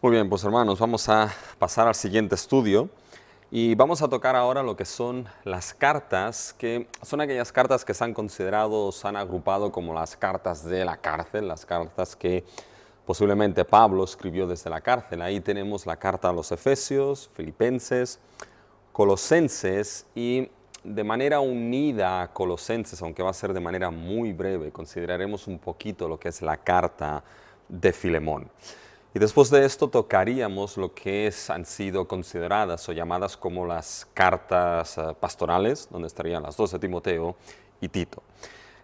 Muy bien, pues hermanos, vamos a pasar al siguiente estudio y vamos a tocar ahora lo que son las cartas, que son aquellas cartas que se han considerado, se han agrupado como las cartas de la cárcel, las cartas que posiblemente Pablo escribió desde la cárcel. Ahí tenemos la carta a los Efesios, Filipenses, Colosenses y de manera unida a Colosenses, aunque va a ser de manera muy breve, consideraremos un poquito lo que es la carta de Filemón. Y después de esto tocaríamos lo que han sido consideradas o llamadas como las cartas pastorales, donde estarían las dos de Timoteo y Tito.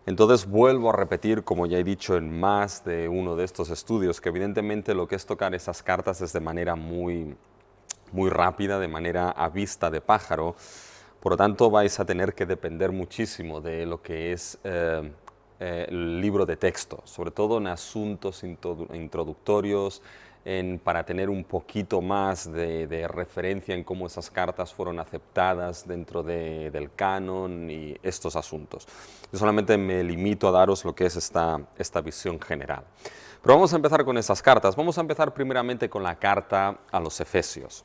Entonces vuelvo a repetir, como ya he dicho en más de uno de estos estudios, que evidentemente lo que es tocar esas cartas es de manera muy rápida, de manera a vista de pájaro. Por lo tanto, vais a tener que depender muchísimo de lo que es el libro de texto, sobre todo en asuntos introductorios, para tener un poquito más de referencia en cómo esas cartas fueron aceptadas dentro del canon y estos asuntos. Yo solamente me limito a daros lo que es esta visión general. Pero vamos a empezar con esas cartas. Vamos a empezar primeramente con la carta a los Efesios.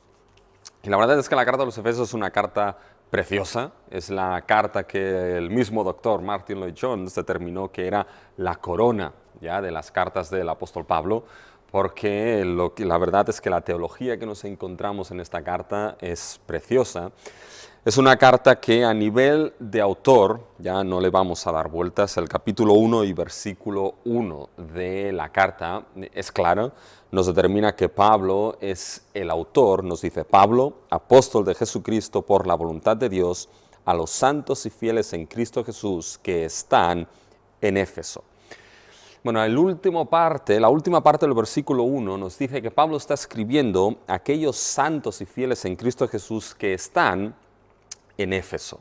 Y la verdad es que la carta a los Efesios es una carta preciosa, es la carta que el mismo doctor Martin Lloyd-Jones determinó que era la corona ya de las cartas del apóstol Pablo, porque la verdad es que la teología que nos encontramos en esta carta es preciosa. Es una carta que a nivel de autor, ya no le vamos a dar vueltas, el capítulo 1 y versículo 1 de la carta es clara, nos determina que Pablo es el autor, nos dice Pablo, apóstol de Jesucristo por la voluntad de Dios, a los santos y fieles en Cristo Jesús que están en Éfeso. Bueno, la última parte del versículo 1 nos dice que Pablo está escribiendo a aquellos santos y fieles en Cristo Jesús que están en Éfeso.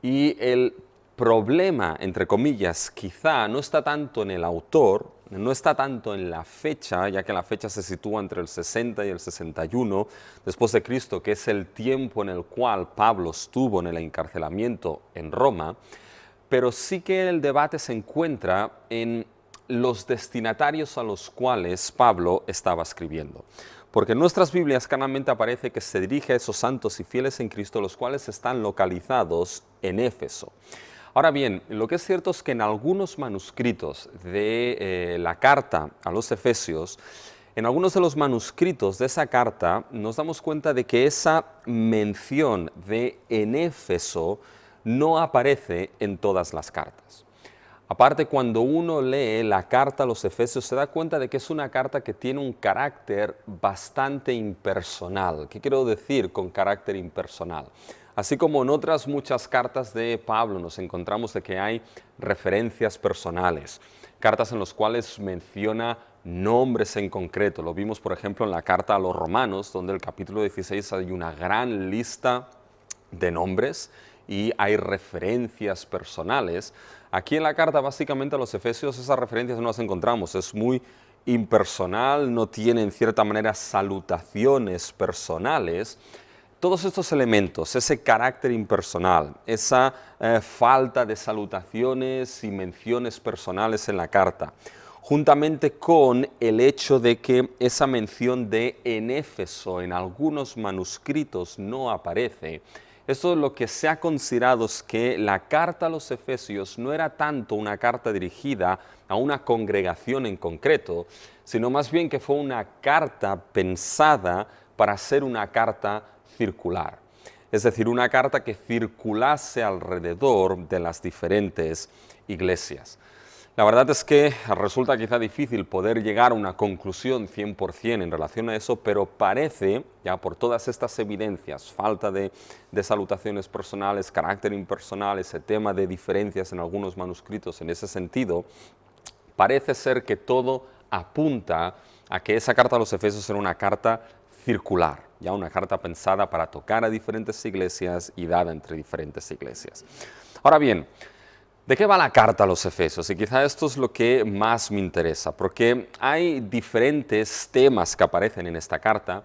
Y el problema, entre comillas, quizá no está tanto en el autor, no está tanto en la fecha, ya que la fecha se sitúa entre el 60 y el 61 después de Cristo, que es el tiempo en el cual Pablo estuvo en el encarcelamiento en Roma, pero sí que el debate se encuentra en los destinatarios a los cuales Pablo estaba escribiendo. Porque en nuestras Biblias claramente aparece que se dirige a esos santos y fieles en Cristo, los cuales están localizados en Éfeso. Ahora bien, lo que es cierto es que en algunos manuscritos de la carta a los Efesios, en algunos de los manuscritos de esa carta, nos damos cuenta de que esa mención de en Éfeso no aparece en todas las cartas. Aparte, cuando uno lee la carta a los Efesios, se da cuenta de que es una carta que tiene un carácter bastante impersonal. ¿Qué quiero decir con carácter impersonal? Así como en otras muchas cartas de Pablo nos encontramos de que hay referencias personales, cartas en las cuales menciona nombres en concreto. Lo vimos, por ejemplo, en la carta a los Romanos, donde en el capítulo 16 hay una gran lista de nombres y hay referencias personales. Aquí en la carta básicamente a los Efesios esas referencias no las encontramos, es muy impersonal, no tiene en cierta manera salutaciones personales. Todos estos elementos, ese carácter impersonal, esa falta de salutaciones y menciones personales en la carta, juntamente con el hecho de que esa mención de en Éfeso en algunos manuscritos no aparece. Esto es lo que se ha considerado es que la carta a los Efesios no era tanto una carta dirigida a una congregación en concreto, sino más bien que fue una carta pensada para ser una carta circular. Es decir, una carta que circulase alrededor de las diferentes iglesias. La verdad es que resulta quizá difícil poder llegar a una conclusión 100% en relación a eso, pero parece, ya por todas estas evidencias, falta de salutaciones personales, carácter impersonal, ese tema de diferencias en algunos manuscritos en ese sentido, parece ser que todo apunta a que esa carta a los Efesios era una carta circular, ya una carta pensada para tocar a diferentes iglesias y dada entre diferentes iglesias. Ahora bien, ¿de qué va la carta a los Efesios? Y quizá esto es lo que más me interesa, porque hay diferentes temas que aparecen en esta carta.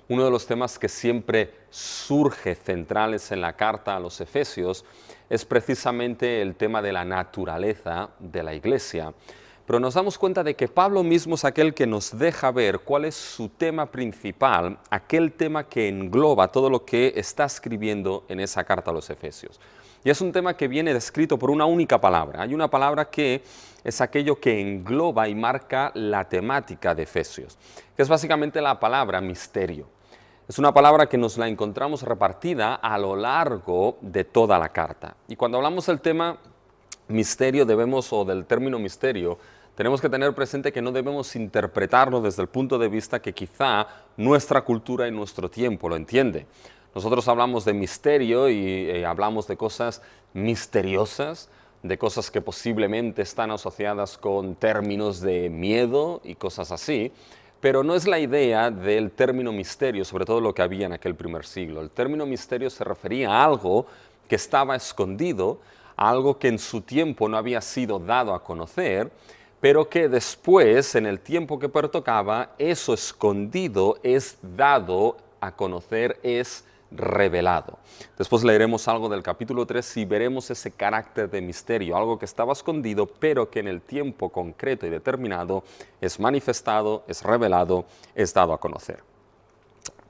Uno de los temas que siempre surge centrales en la carta a los Efesios es precisamente el tema de la naturaleza de la iglesia. pero nos damos cuenta de que Pablo mismo es aquel que nos deja ver cuál es su tema principal, aquel tema que engloba todo lo que está escribiendo en esa carta a los Efesios. Y es un tema que viene descrito por una única palabra. Hay una palabra que es aquello que engloba y marca la temática de Efesios, que es básicamente la palabra misterio. Es una palabra que nos la encontramos repartida a lo largo de toda la carta. Y cuando hablamos del tema misterio o del término misterio, tenemos que tener presente que no debemos interpretarlo desde el punto de vista que quizá nuestra cultura y nuestro tiempo lo entiende. Nosotros hablamos de misterio y hablamos de cosas misteriosas, de cosas que posiblemente están asociadas con términos de miedo y cosas así, pero no es la idea del término misterio, sobre todo lo que había en aquel primer siglo. El término misterio se refería a algo que estaba escondido, a algo que en su tiempo no había sido dado a conocer, pero que después, en el tiempo que pertocaba, eso escondido es dado a conocer, es revelado. Después leeremos algo del capítulo 3 y veremos ese carácter de misterio, algo que estaba escondido, pero que en el tiempo concreto y determinado es manifestado, es revelado, es dado a conocer.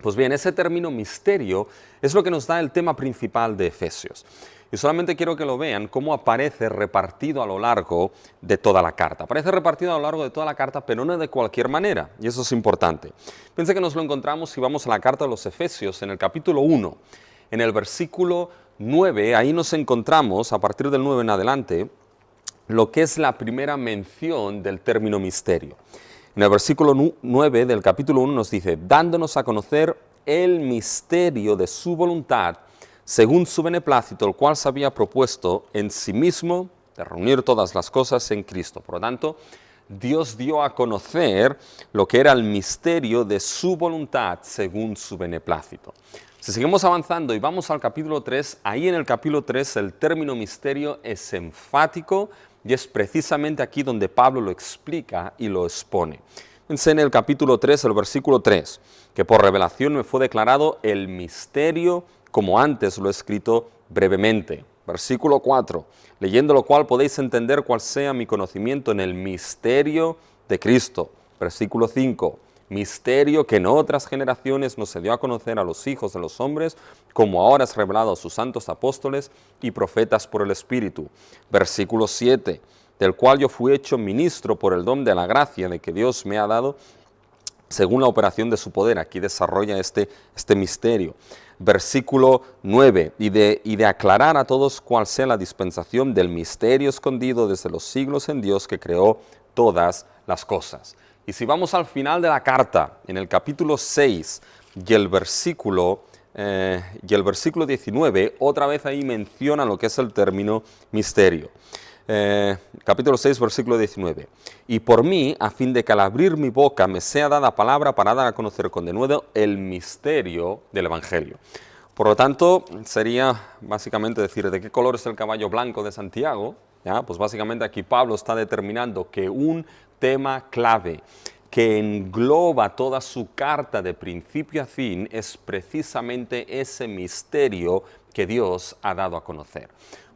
Pues bien, ese término misterio es lo que nos da el tema principal de Efesios. Y solamente quiero que lo vean cómo aparece repartido a lo largo de toda la carta. Aparece repartido a lo largo de toda la carta, pero no de cualquier manera, y eso es importante. Piensa que nos lo encontramos si vamos a la carta de los Efesios, en el capítulo 1, en el versículo 9, ahí nos encontramos, a partir del 9 en adelante, lo que es la primera mención del término misterio. En el versículo 9 del capítulo 1 nos dice, dándonos a conocer el misterio de su voluntad, según su beneplácito, el cual se había propuesto en sí mismo de reunir todas las cosas en Cristo. Por lo tanto, Dios dio a conocer lo que era el misterio de su voluntad según su beneplácito. Si seguimos avanzando y vamos al capítulo 3, ahí en el capítulo 3 el término misterio es enfático y es precisamente aquí donde Pablo lo explica y lo expone. Fíjense en el capítulo 3, el versículo 3, que por revelación me fue declarado el misterio como antes lo he escrito brevemente. Versículo 4, leyendo lo cual podéis entender cuál sea mi conocimiento en el misterio de Cristo. Versículo 5, misterio que en otras generaciones no se dio a conocer a los hijos de los hombres, como ahora es revelado a sus santos apóstoles y profetas por el Espíritu. Versículo 7, del cual yo fui hecho ministro por el don de la gracia de que Dios me ha dado, según la operación de su poder. Aquí desarrolla este misterio. Versículo 9, y de aclarar a todos cuál sea la dispensación del misterio escondido desde los siglos en Dios que creó todas las cosas. Y si vamos al final de la carta, en el capítulo 6 y el versículo 19, otra vez ahí menciona lo que es el término misterio. Capítulo 6, versículo 19. Y por mí, a fin de que al abrir mi boca me sea dada palabra para dar a conocer con denuedo el misterio del Evangelio. Por lo tanto, sería básicamente decir, ¿de qué color es el caballo blanco de Santiago? ¿Ya? Pues básicamente aquí Pablo está determinando que un tema clave que engloba toda su carta de principio a fin es precisamente ese misterio que Dios ha dado a conocer.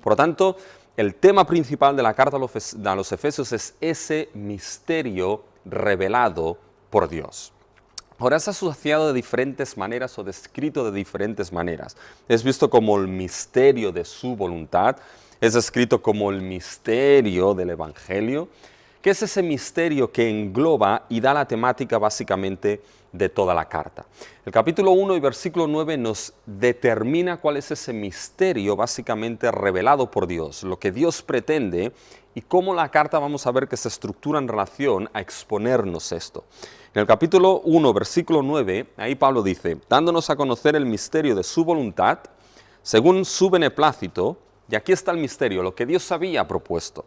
Por lo tanto, el tema principal de la carta a los Efesios es ese misterio revelado por Dios. Ahora es asociado de diferentes maneras o descrito de diferentes maneras. Es visto como el misterio de su voluntad, es descrito como el misterio del Evangelio, que es ese misterio que engloba y da la temática básicamente de toda la carta. El capítulo 1 y versículo 9 nos determina cuál es ese misterio básicamente revelado por Dios, lo que Dios pretende y cómo la carta vamos a ver que se estructura en relación a exponernos esto. En el capítulo 1, versículo 9, ahí Pablo dice, dándonos a conocer el misterio de su voluntad, según su beneplácito, y aquí está el misterio, lo que Dios había propuesto,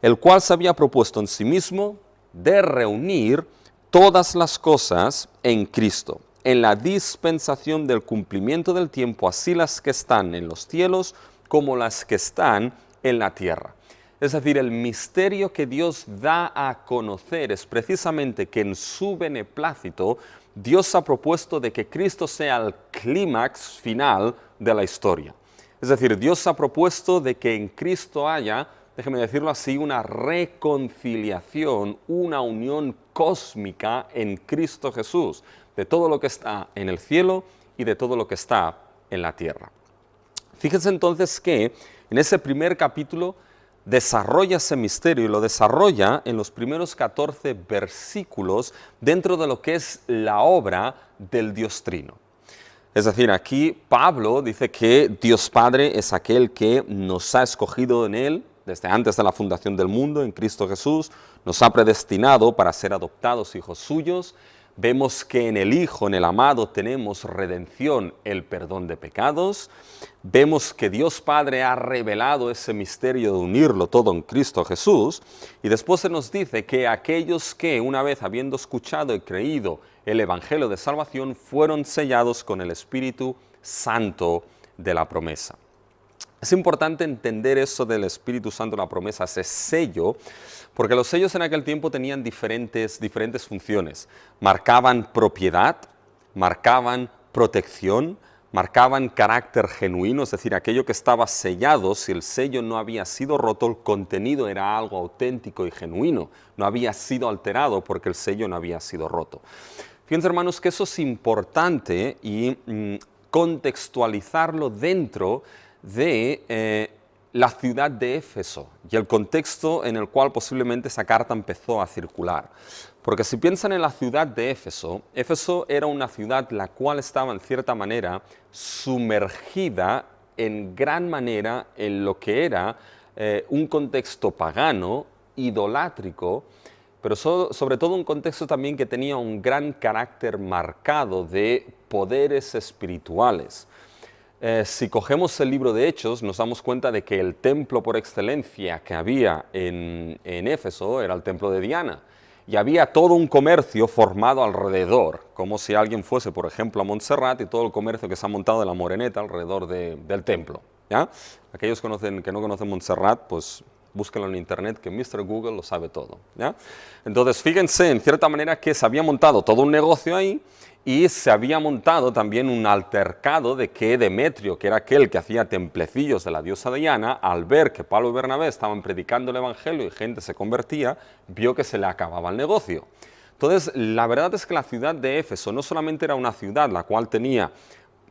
el cual se había propuesto en sí mismo de reunir todas las cosas en Cristo, en la dispensación del cumplimiento del tiempo, así las que están en los cielos como las que están en la tierra. Es decir, el misterio que Dios da a conocer es precisamente que en su beneplácito Dios ha propuesto de que Cristo sea el clímax final de la historia. Es decir, Dios ha propuesto de que en Cristo haya déjeme decirlo así, una reconciliación, una unión cósmica en Cristo Jesús, de todo lo que está en el cielo y de todo lo que está en la tierra. Fíjense entonces que en ese primer capítulo desarrolla ese misterio y lo desarrolla en los primeros 14 versículos dentro de lo que es la obra del Dios Trino. Es decir, aquí Pablo dice que Dios Padre es aquel que nos ha escogido en Él desde antes de la fundación del mundo, en Cristo Jesús, nos ha predestinado para ser adoptados hijos suyos. Vemos que en el Hijo, en el amado, tenemos redención, el perdón de pecados. Vemos que Dios Padre ha revelado ese misterio de unirlo todo en Cristo Jesús. Y después se nos dice que aquellos que, una vez habiendo escuchado y creído el Evangelio de salvación, fueron sellados con el Espíritu Santo de la promesa. Es importante entender eso del Espíritu Santo de la promesa, ese sello, porque los sellos en aquel tiempo tenían diferentes funciones. Marcaban propiedad, marcaban protección, marcaban carácter genuino, es decir, aquello que estaba sellado, si el sello no había sido roto, el contenido era algo auténtico y genuino, no había sido alterado porque el sello no había sido roto. Fíjense, hermanos, que eso es importante y contextualizarlo dentro de la ciudad de Éfeso y el contexto en el cual posiblemente esa carta empezó a circular. Porque si piensan en la ciudad de Éfeso, Éfeso era una ciudad la cual estaba en cierta manera sumergida en gran manera en lo que era un contexto pagano, idolátrico, pero sobre todo un contexto también que tenía un gran carácter marcado de poderes espirituales. Si cogemos el libro de Hechos, nos damos cuenta de que el templo por excelencia que había en Éfeso era el templo de Diana. Y había todo un comercio formado alrededor, como si alguien fuese, por ejemplo, a Montserrat y todo el comercio que se ha montado de la Moreneta alrededor del templo. ¿Ya? Aquellos que no conocen Montserrat, pues búsquenlo en internet, que Mr. Google lo sabe todo. ¿Ya? Entonces, fíjense, en cierta manera, que se había montado todo un negocio ahí, y se había montado también un altercado de que Demetrio, que era aquel que hacía templecillos de la diosa Diana, al ver que Pablo y Bernabé estaban predicando el Evangelio y gente se convertía, vio que se le acababa el negocio. Entonces, la verdad es que la ciudad de Éfeso no solamente era una ciudad la cual tenía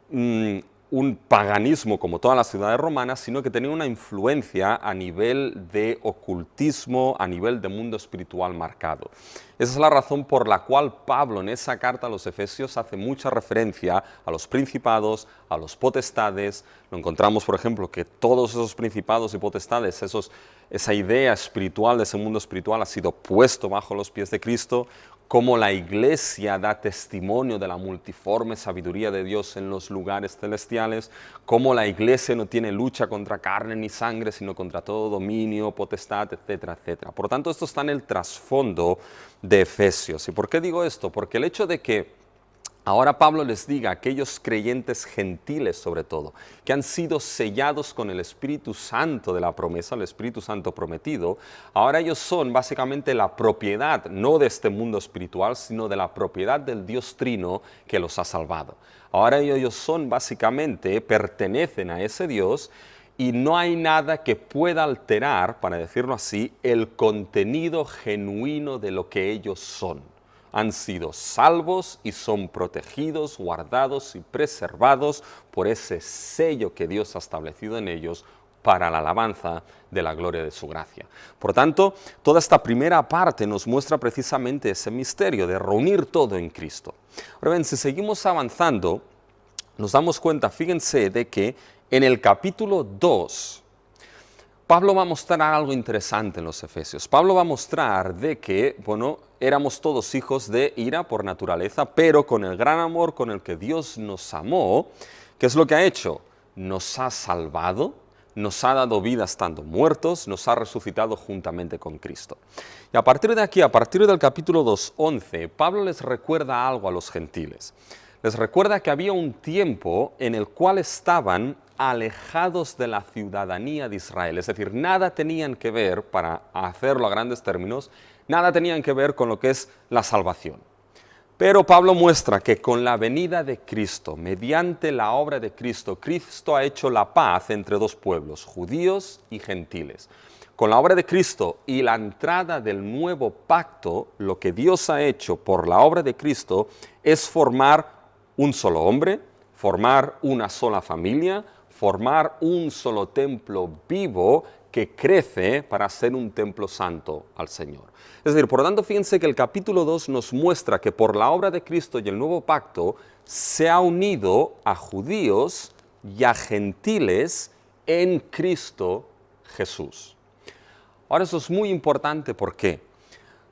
un paganismo como todas las ciudades romanas, sino que tenía una influencia a nivel de ocultismo, a nivel de mundo espiritual marcado. Esa es la razón por la cual Pablo en esa carta a los Efesios hace mucha referencia a los principados, a los potestades. Lo encontramos, por ejemplo, que todos esos principados y potestades, esa idea espiritual de ese mundo espiritual ha sido puesto bajo los pies de Cristo, cómo la Iglesia da testimonio de la multiforme sabiduría de Dios en los lugares celestiales, cómo la Iglesia no tiene lucha contra carne ni sangre, sino contra todo dominio, potestad, etcétera, etcétera. Por lo tanto, esto está en el trasfondo de Efesios. ¿Y por qué digo esto? Porque el hecho de que ahora Pablo les diga a aquellos creyentes gentiles, sobre todo, que han sido sellados con el Espíritu Santo de la promesa, el Espíritu Santo prometido, ahora ellos son básicamente la propiedad, no de este mundo espiritual, sino de la propiedad del Dios Trino que los ha salvado. Ahora ellos son básicamente, pertenecen a ese Dios, y no hay nada que pueda alterar, para decirlo así, el contenido genuino de lo que ellos son. Han sido salvos y son protegidos, guardados y preservados por ese sello que Dios ha establecido en ellos para la alabanza de la gloria de su gracia. Por tanto, toda esta primera parte nos muestra precisamente ese misterio de reunir todo en Cristo. Ahora bien, si seguimos avanzando, nos damos cuenta, fíjense, de que en el capítulo 2, Pablo va a mostrar algo interesante en los Efesios. Pablo va a mostrar de que, éramos todos hijos de ira por naturaleza, pero con el gran amor con el que Dios nos amó, ¿qué es lo que ha hecho? Nos ha salvado, nos ha dado vida estando muertos, nos ha resucitado juntamente con Cristo. Y a partir de aquí, a partir del capítulo 2:11, Pablo les recuerda algo a los gentiles. Les recuerda que había un tiempo en el cual estaban alejados de la ciudadanía de Israel, es decir, nada tenían que ver, para hacerlo a grandes términos, nada tenían que ver con lo que es la salvación. Pero Pablo muestra que con la venida de Cristo, mediante la obra de Cristo, Cristo ha hecho la paz entre dos pueblos, judíos y gentiles. con la obra de Cristo y la entrada del nuevo pacto, lo que Dios ha hecho por la obra de Cristo es formar un solo hombre, formar una sola familia, formar un solo templo vivo que crece para ser un templo santo al Señor. Es decir, por lo tanto, fíjense que el capítulo 2 nos muestra que por la obra de Cristo y el nuevo pacto se ha unido a judíos y a gentiles en Cristo Jesús. Ahora eso es muy importante, ¿por qué?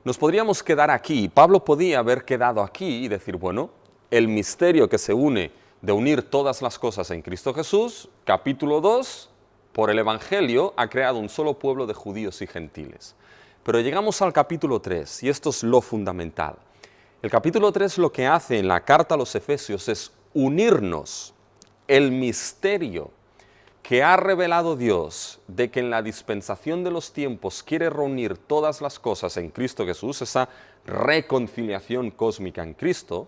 Nos podríamos quedar aquí, Pablo podía haber quedado aquí y decir, bueno, el misterio que se une de unir todas las cosas en Cristo Jesús, capítulo 2, por el Evangelio ha creado un solo pueblo de judíos y gentiles. Pero llegamos al capítulo 3 y esto es lo fundamental. El capítulo 3 lo que hace en la carta a los Efesios es unirnos el misterio que ha revelado Dios de que en la dispensación de los tiempos quiere reunir todas las cosas en Cristo Jesús, esa reconciliación cósmica en Cristo,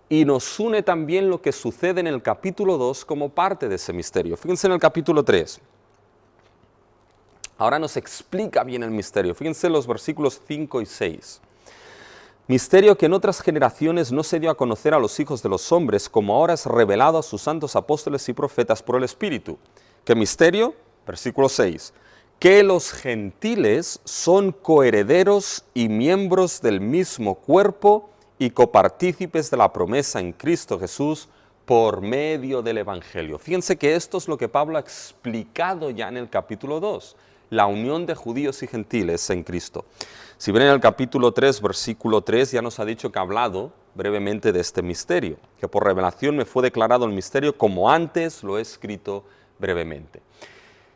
y nos une también lo que sucede en el capítulo 2 como parte de ese misterio. Fíjense en el capítulo 3. Ahora nos explica bien el misterio. Fíjense en los versículos 5 y 6. Misterio que en otras generaciones no se dio a conocer a los hijos de los hombres, como ahora es revelado a sus santos apóstoles y profetas por el Espíritu. ¿Qué misterio? Versículo 6. Que los gentiles son coherederos y miembros del mismo cuerpo y copartícipes de la promesa en Cristo Jesús por medio del Evangelio. Fíjense que esto es lo que Pablo ha explicado ya en el capítulo 2, la unión de judíos y gentiles en Cristo. Si ven en el capítulo 3, versículo 3, ya nos ha dicho que ha hablado brevemente de este misterio, que por revelación me fue declarado el misterio como antes lo he escrito brevemente.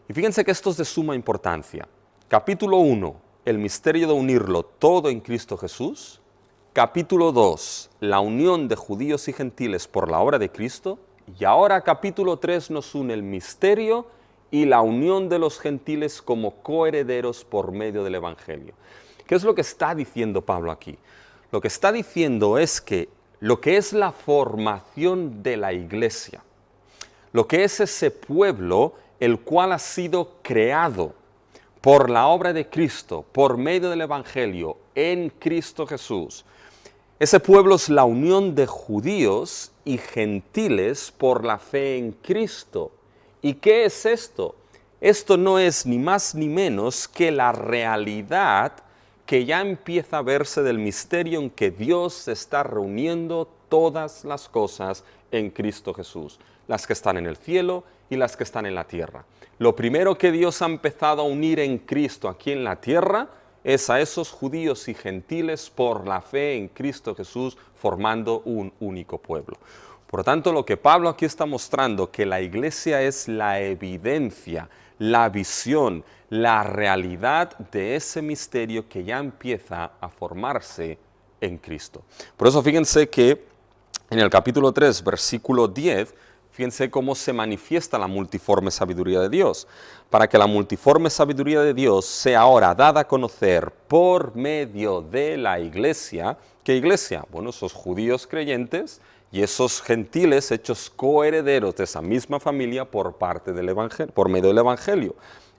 Y fíjense que esto es de suma importancia. Capítulo 1, el misterio de unirlo todo en Cristo Jesús. Capítulo 2, la unión de judíos y gentiles por la obra de Cristo. Y ahora capítulo 3 nos une el misterio y la unión de los gentiles como coherederos por medio del Evangelio. ¿Qué es lo que está diciendo Pablo aquí? Lo que está diciendo es que lo que es la formación de la iglesia, lo que es ese pueblo el cual ha sido creado por la obra de Cristo, por medio del Evangelio, en Cristo Jesús. Ese pueblo es la unión de judíos y gentiles por la fe en Cristo. ¿Y qué es esto? Esto no es ni más ni menos que la realidad que ya empieza a verse del misterio en que Dios está reuniendo todas las cosas en Cristo Jesús, las que están en el cielo y las que están en la tierra. Lo primero que Dios ha empezado a unir en Cristo aquí en la tierra es a esos judíos y gentiles por la fe en Cristo Jesús, formando un único pueblo. Por lo tanto, lo que Pablo aquí está mostrando, que la iglesia es la evidencia, la visión, la realidad de ese misterio que ya empieza a formarse en Cristo. Por eso fíjense que en el capítulo 3, versículo 10, fíjense cómo se manifiesta la multiforme sabiduría de Dios. Para que la multiforme sabiduría de Dios sea ahora dada a conocer por medio de la iglesia. ¿Qué iglesia? Bueno, esos judíos creyentes y esos gentiles hechos coherederos de esa misma familia por parte del Evangelio, por medio del Evangelio.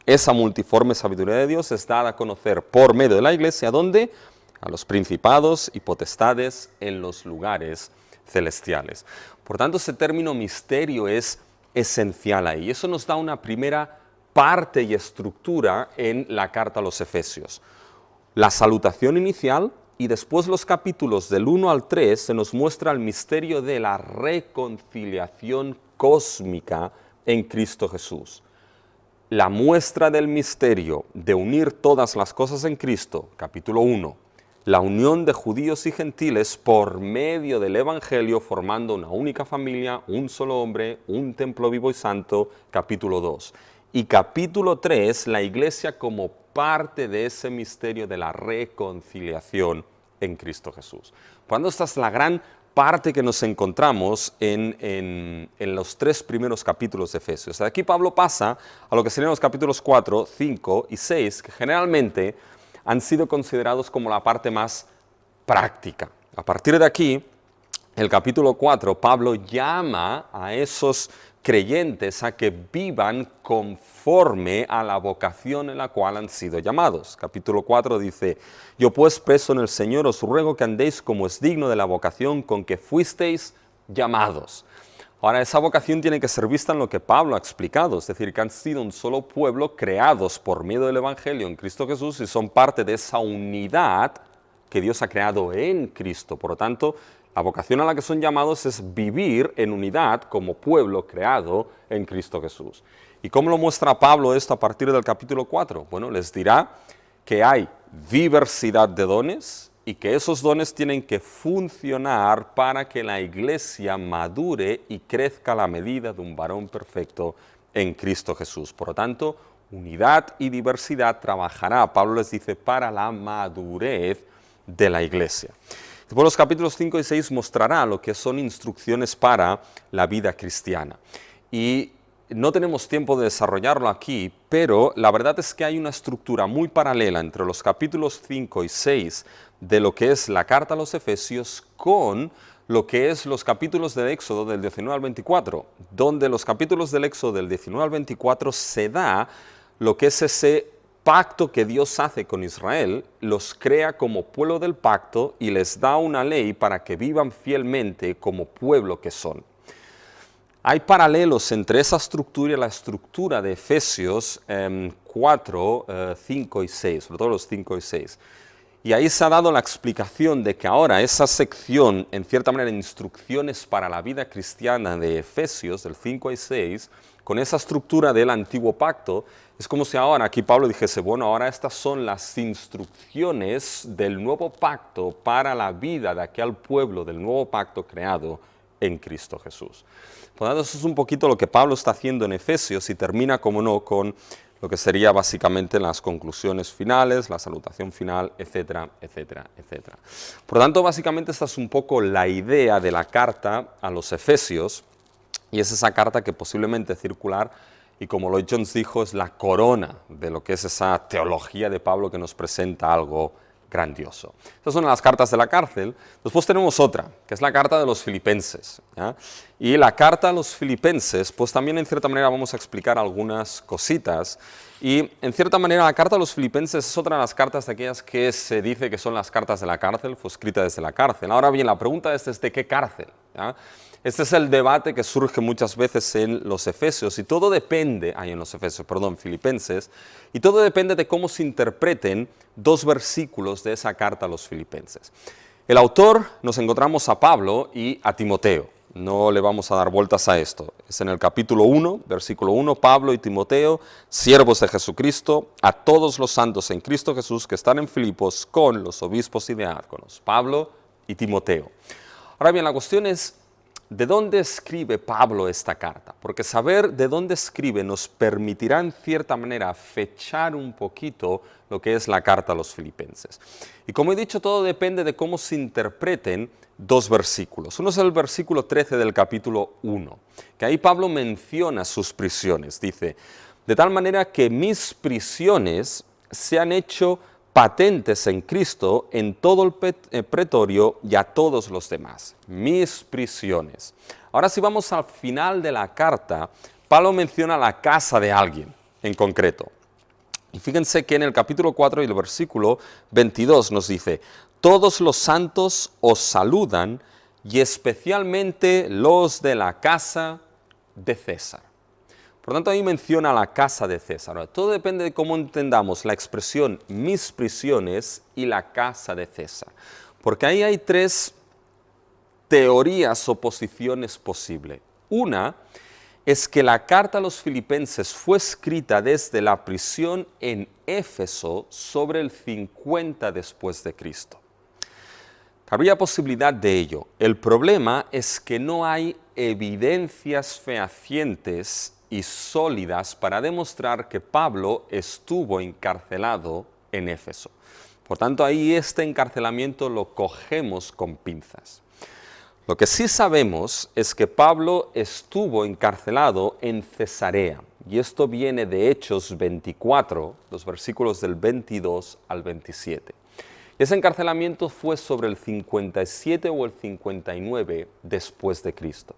Esa multiforme sabiduría de Dios es dada a conocer por medio de la iglesia, ¿dónde? A los principados y potestades en los lugares celestiales. Por tanto, ese término misterio es esencial ahí. Eso nos da una primera parte y estructura en la carta a los Efesios. La salutación inicial y después los capítulos del 1 al 3 se nos muestra el misterio de la reconciliación cósmica en Cristo Jesús. La muestra del misterio de unir todas las cosas en Cristo, capítulo 1. La unión de judíos y gentiles por medio del Evangelio, formando una única familia, un solo hombre, un templo vivo y santo, capítulo 2. Y capítulo 3, la iglesia como parte de ese misterio de la reconciliación en Cristo Jesús. Cuando esta es la gran parte que nos encontramos en los 3 primeros capítulos de Efesios. De aquí Pablo pasa a lo que serían los capítulos 4, 5 y 6, que generalmente han sido considerados como la parte más práctica. A partir de aquí, el capítulo 4, Pablo llama a esos creyentes a que vivan conforme a la vocación en la cual han sido llamados. Capítulo 4 dice, yo pues preso en el Señor os ruego que andéis como es digno de la vocación con que fuisteis llamados. Ahora, esa vocación tiene que ser vista en lo que Pablo ha explicado, es decir, que han sido un solo pueblo creados por medio del Evangelio en Cristo Jesús y son parte de esa unidad que Dios ha creado en Cristo. Por lo tanto, la vocación a la que son llamados es vivir en unidad como pueblo creado en Cristo Jesús. ¿Y cómo lo muestra Pablo esto a partir del capítulo 4? Bueno, les dirá que hay diversidad de dones y que esos dones tienen que funcionar para que la iglesia madure y crezca a la medida de un varón perfecto en Cristo Jesús. Por lo tanto, unidad y diversidad trabajará, Pablo les dice, para la madurez de la iglesia. Después los capítulos 5 y 6 mostrará lo que son instrucciones para la vida cristiana. Y no tenemos tiempo de desarrollarlo aquí, pero la verdad es que hay una estructura muy paralela entre los capítulos 5 y 6 de lo que es la carta a los Efesios con lo que es los capítulos del Éxodo del 19 al 24, donde los capítulos del Éxodo del 19 al 24 se da lo que es ese pacto que Dios hace con Israel, los crea como pueblo del pacto y les da una ley para que vivan fielmente como pueblo que son. Hay paralelos entre esa estructura y la estructura de Efesios 4, 5 y 6, sobre todo los 5 y 6. Y ahí se ha dado la explicación de que ahora esa sección, en cierta manera, instrucciones para la vida cristiana de Efesios, del 5 y 6, con esa estructura del antiguo pacto, es como si ahora aquí Pablo dijese, bueno, ahora estas son las instrucciones del nuevo pacto para la vida de aquel pueblo del nuevo pacto creado en Cristo Jesús. Por lo tanto, eso es un poquito lo que Pablo está haciendo en Efesios y termina, como no, con lo que sería básicamente las conclusiones finales, la salutación final, etcétera, etcétera, etcétera. Por lo tanto, básicamente esta es un poco la idea de la carta a los Efesios, y es esa carta que posiblemente es circular, y como Lloyd Jones dijo, es la corona de lo que es esa teología de Pablo que nos presenta algo grandioso. Estas son las cartas de la cárcel. Después tenemos otra, que es la carta de los Filipenses, ¿ya? Y la carta a los Filipenses, pues también en cierta manera vamos a explicar algunas cositas. Y en cierta manera la carta a los Filipenses es otra de las cartas de aquellas que se dice que son las cartas de la cárcel, fue escrita desde la cárcel. Ahora bien, la pregunta es ¿desde qué cárcel? ¿Ya? Este es el debate que surge muchas veces en los Efesios, y todo depende, Filipenses, y todo depende de cómo se interpreten dos versículos de esa carta a los Filipenses. El autor nos encontramos a Pablo y a Timoteo, no le vamos a dar vueltas a esto. Es en el capítulo 1, versículo 1, Pablo y Timoteo, siervos de Jesucristo, a todos los santos en Cristo Jesús que están en Filipos con los obispos y diáconos, Pablo y Timoteo. Ahora bien, la cuestión es, ¿de dónde escribe Pablo esta carta? Porque saber de dónde escribe nos permitirá en cierta manera fechar un poquito lo que es la carta a los Filipenses. Y como he dicho, todo depende de cómo se interpreten dos versículos. Uno es el versículo 13 del capítulo 1, que ahí Pablo menciona sus prisiones. Dice, de tal manera que mis prisiones se han hecho patentes en Cristo en todo el pretorio y a todos los demás. Mis prisiones. Ahora si vamos al final de la carta, Pablo menciona la casa de alguien en concreto. Y fíjense que en el capítulo 4 y el versículo 22 nos dice, todos los santos os saludan y especialmente los de la casa de César. Por lo tanto, ahí menciona la casa de César. Ahora, todo depende de cómo entendamos la expresión mis prisiones y la casa de César. Porque ahí hay tres teorías o posiciones posibles. Una es que la carta a los Filipenses fue escrita desde la prisión en Éfeso sobre el 50 después de Cristo. Habría posibilidad de ello. El problema es que no hay evidencias fehacientes y sólidas para demostrar que Pablo estuvo encarcelado en Éfeso. Por tanto, ahí este encarcelamiento lo cogemos con pinzas. Lo que sí sabemos es que Pablo estuvo encarcelado en Cesarea, y esto viene de Hechos 24, los versículos del 22 al 27. Ese encarcelamiento fue sobre el 57 o el 59 después de Cristo.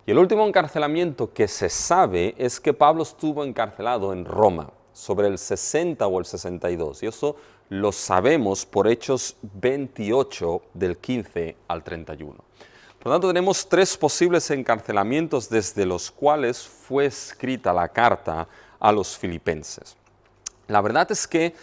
Y el último encarcelamiento que se sabe es que Pablo estuvo encarcelado en Roma, sobre el 60 o el 62, y eso lo sabemos por Hechos 28 del 15 al 31. Por lo tanto, tenemos 3 posibles encarcelamientos desde los cuales fue escrita la carta a los filipenses. La verdad es que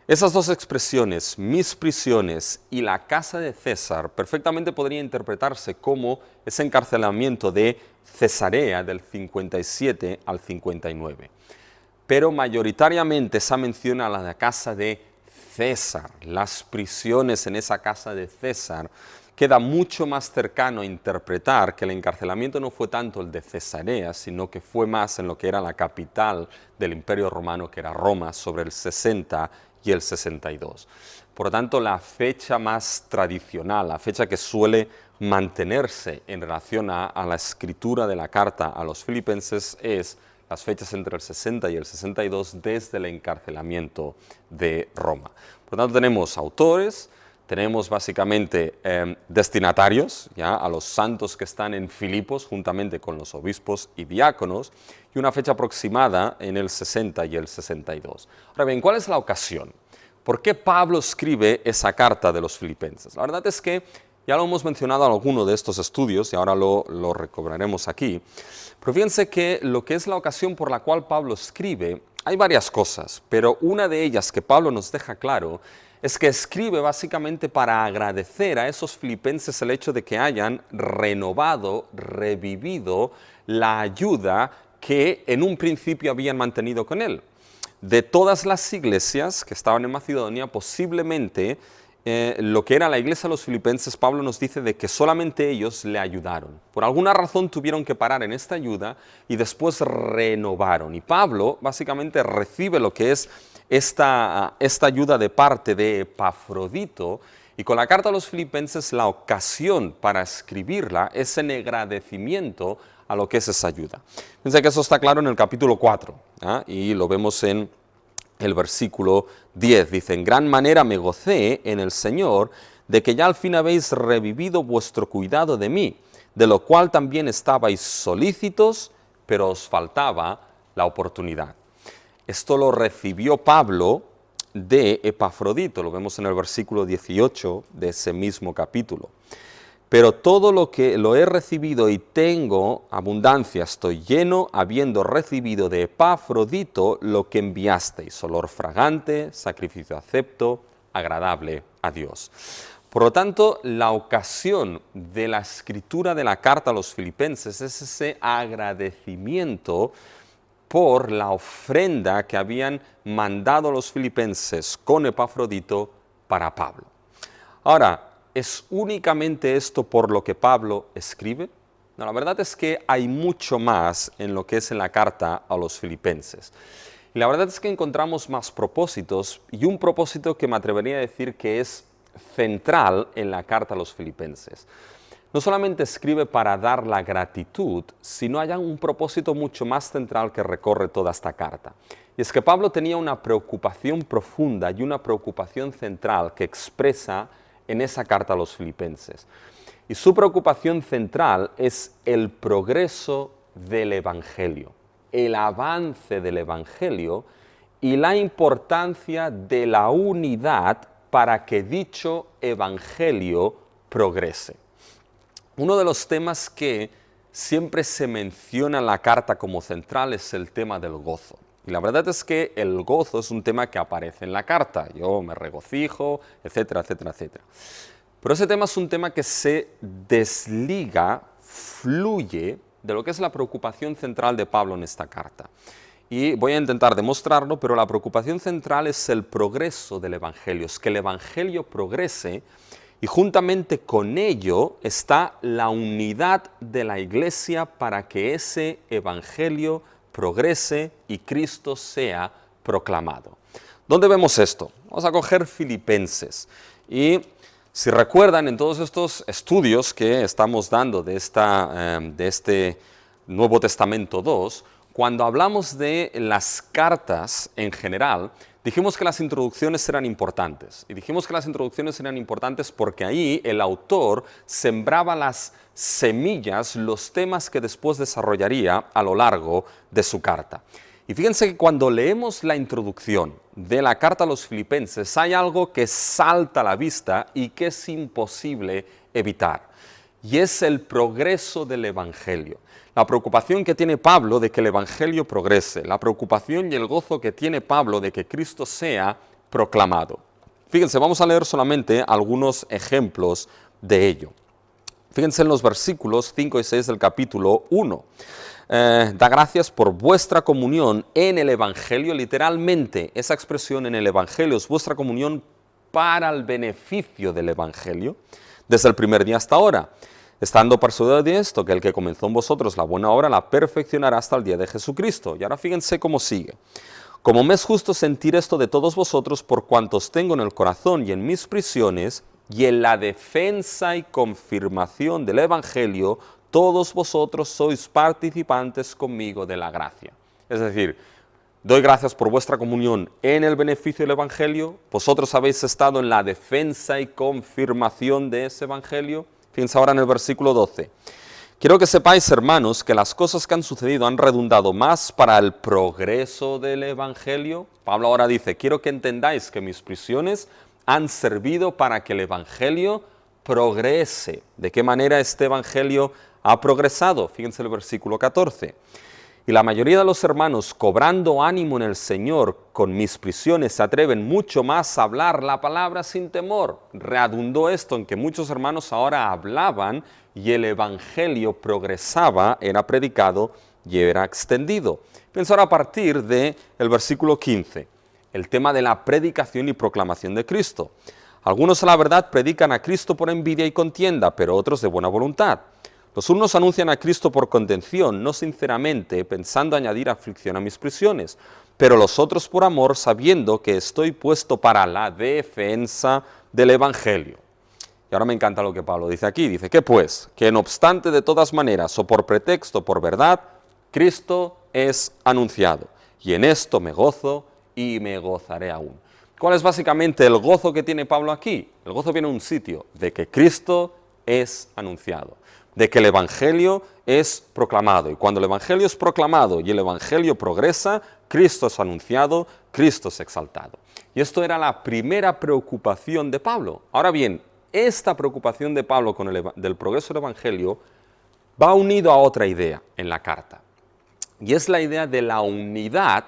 esas 2 expresiones, mis prisiones y la casa de César, perfectamente podría interpretarse como ese encarcelamiento de Cesarea del 57 al 59. Pero mayoritariamente esa mención a la casa de César, las prisiones en esa casa de César, queda mucho más cercano a interpretar que el encarcelamiento no fue tanto el de Cesarea, sino que fue más en lo que era la capital del Imperio Romano, que era Roma, sobre el 60 y el 62. Por lo tanto, la fecha más tradicional, la fecha que suele mantenerse en relación a la escritura de la carta a los filipenses es las fechas entre el 60 y el 62 desde el encarcelamiento de Roma. Por lo tanto, tenemos autores, tenemos básicamente destinatarios, ¿ya?, a los santos que están en Filipos, juntamente con los obispos y diáconos, y una fecha aproximada en el 60 y el 62. Ahora bien, ¿cuál es la ocasión? ¿Por qué Pablo escribe esa carta de los filipenses? La verdad es que ya lo hemos mencionado en alguno de estos estudios y ahora lo recobraremos aquí. Pero fíjense que lo que es la ocasión por la cual Pablo escribe, hay varias cosas, pero una de ellas que Pablo nos deja claro es que escribe básicamente para agradecer a esos filipenses el hecho de que hayan renovado, revivido la ayuda que en un principio habían mantenido con él. De todas las iglesias que estaban en Macedonia, posiblemente lo que era la iglesia de los filipenses, Pablo nos dice de que solamente ellos le ayudaron. Por alguna razón tuvieron que parar en esta ayuda y después renovaron. Y Pablo básicamente recibe lo que es esta ayuda de parte de Epafrodito, y con la carta a los filipenses la ocasión para escribirla es en agradecimiento a lo que es esa ayuda. Fíjense que eso está claro en el capítulo 4, y lo vemos en el versículo 10. Dice: en gran manera me gocé en el Señor de que ya al fin habéis revivido vuestro cuidado de mí, de lo cual también estabais solícitos, pero os faltaba la oportunidad. Esto lo recibió Pablo de Epafrodito, lo vemos en el versículo 18 de ese mismo capítulo. Pero todo lo que lo he recibido y tengo abundancia, estoy lleno, habiendo recibido de Epafrodito lo que enviasteis, olor fragante, sacrificio acepto, agradable a Dios. Por lo tanto, la ocasión de la escritura de la carta a los filipenses es ese agradecimiento por la ofrenda que habían mandado los filipenses con Epafrodito para Pablo. Ahora, ¿es únicamente esto por lo que Pablo escribe? No, la verdad es que hay mucho más en lo que es en la carta a los filipenses. Y la verdad es que encontramos más propósitos, y un propósito que me atrevería a decir que es central en la carta a los filipenses. No solamente escribe para dar la gratitud, sino hay un propósito mucho más central que recorre toda esta carta. Y es que Pablo tenía una preocupación profunda y una preocupación central que expresa en esa carta a los filipenses. Y su preocupación central es el progreso del Evangelio, el avance del Evangelio y la importancia de la unidad para que dicho Evangelio progrese. Uno de los temas que siempre se menciona en la carta como central es el tema del gozo. Y la verdad es que el gozo es un tema que aparece en la carta. Yo me regocijo, etcétera, etcétera, etcétera. Pero ese tema es un tema que se desliga, fluye de lo que es la preocupación central de Pablo en esta carta. Y voy a intentar demostrarlo, pero la preocupación central es el progreso del Evangelio, es que el Evangelio progrese. Y juntamente con ello está la unidad de la Iglesia para que ese Evangelio progrese y Cristo sea proclamado. ¿Dónde vemos esto? Vamos a coger Filipenses. Y si recuerdan, en todos estos estudios que estamos dando de Nuevo Testamento 2, cuando hablamos de las cartas en general, dijimos que las introducciones eran importantes. Y dijimos que las introducciones eran importantes porque ahí el autor sembraba las semillas, los temas que después desarrollaría a lo largo de su carta. Y fíjense que cuando leemos la introducción de la carta a los Filipenses, hay algo que salta a la vista y que es imposible evitar. Y es el progreso del Evangelio. La preocupación que tiene Pablo de que el Evangelio progrese, la preocupación y el gozo que tiene Pablo de que Cristo sea proclamado. Fíjense, vamos a leer solamente algunos ejemplos de ello. Fíjense en los versículos 5 y 6 del capítulo 1. Da gracias por vuestra comunión en el Evangelio. Literalmente, esa expresión en el Evangelio es vuestra comunión para el beneficio del Evangelio, desde el primer día hasta ahora. Estando persuadido de esto, que el que comenzó en vosotros la buena obra la perfeccionará hasta el día de Jesucristo. Y ahora fíjense cómo sigue. Como me es justo sentir esto de todos vosotros, por cuantos tengo en el corazón y en mis prisiones, y en la defensa y confirmación del Evangelio, todos vosotros sois participantes conmigo de la gracia. Es decir, doy gracias por vuestra comunión en el beneficio del Evangelio. Vosotros habéis estado en la defensa y confirmación de ese Evangelio. Fíjense ahora en el versículo 12. Quiero que sepáis, hermanos, que las cosas que han sucedido han redundado más para el progreso del Evangelio. Pablo ahora dice, quiero que entendáis que mis prisiones han servido para que el Evangelio progrese. ¿De qué manera este Evangelio ha progresado? Fíjense el versículo 14. Y la mayoría de los hermanos, cobrando ánimo en el Señor, con mis prisiones se atreven mucho más a hablar la palabra sin temor. Redundó esto en que muchos hermanos ahora hablaban y el Evangelio progresaba, era predicado y era extendido. Pienso ahora a partir del versículo 15, el tema de la predicación y proclamación de Cristo. Algunos a la verdad predican a Cristo por envidia y contienda, pero otros de buena voluntad. Los unos anuncian a Cristo por contención, no sinceramente, pensando añadir aflicción a mis prisiones, pero los otros por amor, sabiendo que estoy puesto para la defensa del Evangelio. Y ahora me encanta lo que Pablo dice aquí. Dice, ¿qué pues? Que no obstante de todas maneras, o por pretexto o por verdad, Cristo es anunciado. Y en esto me gozo y me gozaré aún. ¿Cuál es básicamente el gozo que tiene Pablo aquí? El gozo viene de un sitio, de que Cristo es anunciado, de que el Evangelio es proclamado. Y cuando el Evangelio es proclamado y el Evangelio progresa, Cristo es anunciado, Cristo es exaltado. Y esto era la primera preocupación de Pablo. Ahora bien, esta preocupación de Pablo del progreso del Evangelio va unido a otra idea en la carta. Y es la idea de la unidad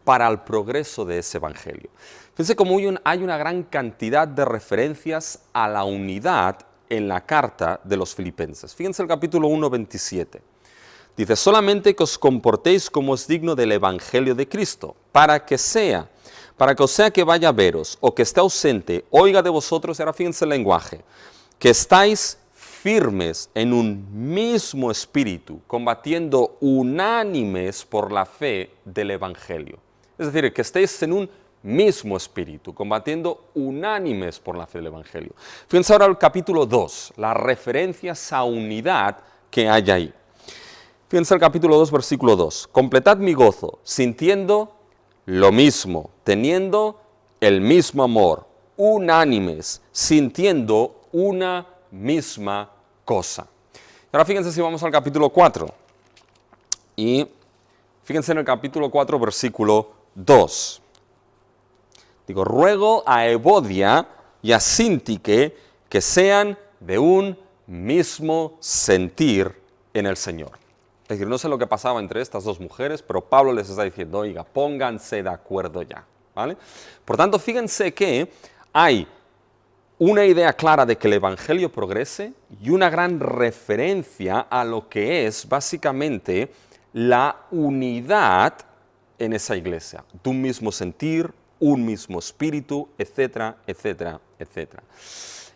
para el progreso de ese Evangelio. Fíjense cómo hay una gran cantidad de referencias a la unidad en la carta de los Filipenses. Fíjense el capítulo 1, 27. Dice, solamente que os comportéis como es digno del Evangelio de Cristo, para que o sea que vaya a veros, o que esté ausente, oiga de vosotros, y ahora fíjense el lenguaje, que estáis firmes en un mismo espíritu, combatiendo unánimes por la fe del Evangelio. Es decir, que estéis en un mismo espíritu, combatiendo unánimes por la fe del Evangelio. Fíjense ahora el capítulo 2, las referencias a unidad que hay ahí. Fíjense el capítulo 2, versículo 2. Completad mi gozo, sintiendo lo mismo, teniendo el mismo amor, unánimes, sintiendo una misma cosa. Ahora fíjense si vamos al capítulo 4. Y fíjense en el capítulo 4, versículo 2. Digo, ruego a Evodia y a Síntique que sean de un mismo sentir en el Señor. Es decir, no sé lo que pasaba entre estas dos mujeres, pero Pablo les está diciendo, oiga, pónganse de acuerdo ya, ¿vale? Por tanto, fíjense que hay una idea clara de que el Evangelio progrese y una gran referencia a lo que es básicamente la unidad en esa iglesia, de un mismo sentir, un mismo espíritu, etcétera, etcétera, etcétera.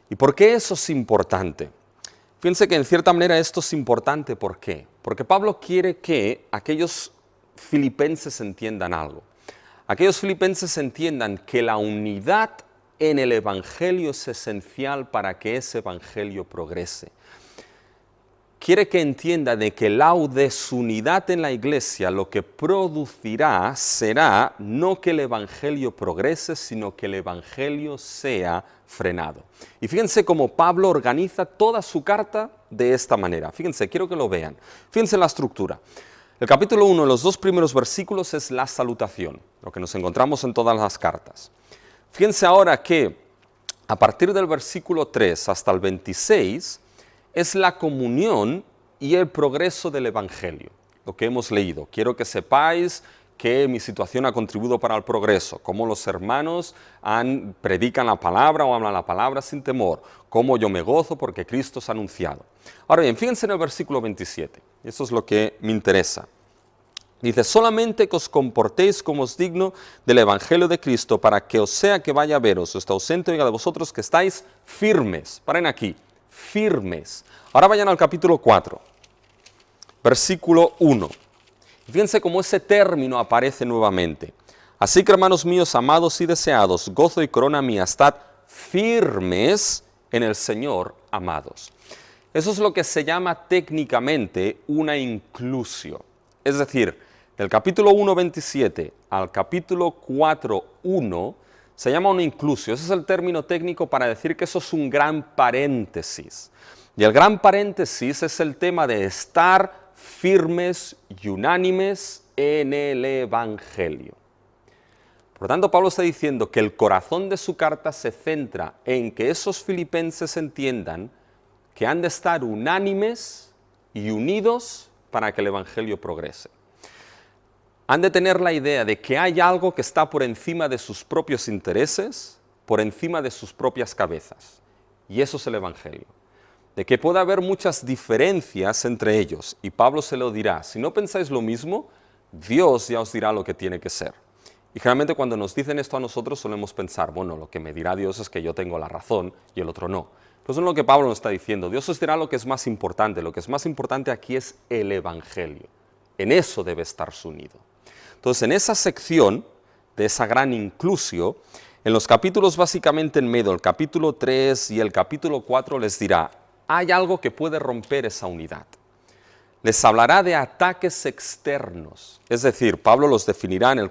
¿Y por qué eso es importante? Fíjense que en cierta manera esto es importante, ¿por qué? Porque Pablo quiere que aquellos filipenses entiendan algo. Aquellos filipenses entiendan que la unidad en el Evangelio es esencial para que ese Evangelio progrese. quiere que entienda de que la desunidad en la iglesia lo que producirá será no que el evangelio progrese, sino que el evangelio sea frenado. Y fíjense cómo Pablo organiza toda su carta de esta manera. Fíjense, quiero que lo vean. Fíjense en la estructura. El capítulo 1, los 2 primeros versículos es la salutación, lo que nos encontramos en todas las cartas. Fíjense ahora que a partir del versículo 3 hasta el 26 es la comunión y el progreso del evangelio, lo que hemos leído. Quiero que sepáis que mi situación ha contribuido para el progreso, cómo los hermanos predican la palabra o hablan la palabra sin temor, cómo yo me gozo porque Cristo es anunciado. Ahora bien, fíjense en el versículo 27, eso es lo que me interesa. Dice, solamente que os comportéis como es digno del evangelio de Cristo, para que os sea que vaya a veros, o está ausente, oiga de vosotros que estáis firmes. Paren aquí, firmes. Ahora vayan al capítulo 4, versículo 1. Fíjense cómo ese término aparece nuevamente. Así que, hermanos míos, amados y deseados, gozo y corona mía, estad firmes en el Señor, amados. Eso es lo que se llama técnicamente una inclusio. Es decir, del capítulo 1:27 al capítulo 4:1 se llama una inclusio. Ese es el término técnico para decir que eso es un gran paréntesis. Y el gran paréntesis es el tema de estar firmes y unánimes en el Evangelio. Por lo tanto, Pablo está diciendo que el corazón de su carta se centra en que esos filipenses entiendan que han de estar unánimes y unidos para que el Evangelio progrese. Han de tener la idea de que hay algo que está por encima de sus propios intereses, por encima de sus propias cabezas. Y eso es el Evangelio. De que puede haber muchas diferencias entre ellos. Y Pablo se lo dirá, si no pensáis lo mismo, Dios ya os dirá lo que tiene que ser. Y generalmente cuando nos dicen esto a nosotros solemos pensar, bueno, lo que me dirá Dios es que yo tengo la razón y el otro no. Pero eso no es lo que Pablo nos está diciendo. Dios os dirá lo que es más importante. Lo que es más importante aquí es el Evangelio. En eso debe estar unido. Entonces, en esa sección de esa gran inclusio, en los capítulos básicamente en medio, el capítulo 3 y el capítulo 4 les dirá, hay algo que puede romper esa unidad. Les hablará de ataques externos. Es decir, Pablo los definirá en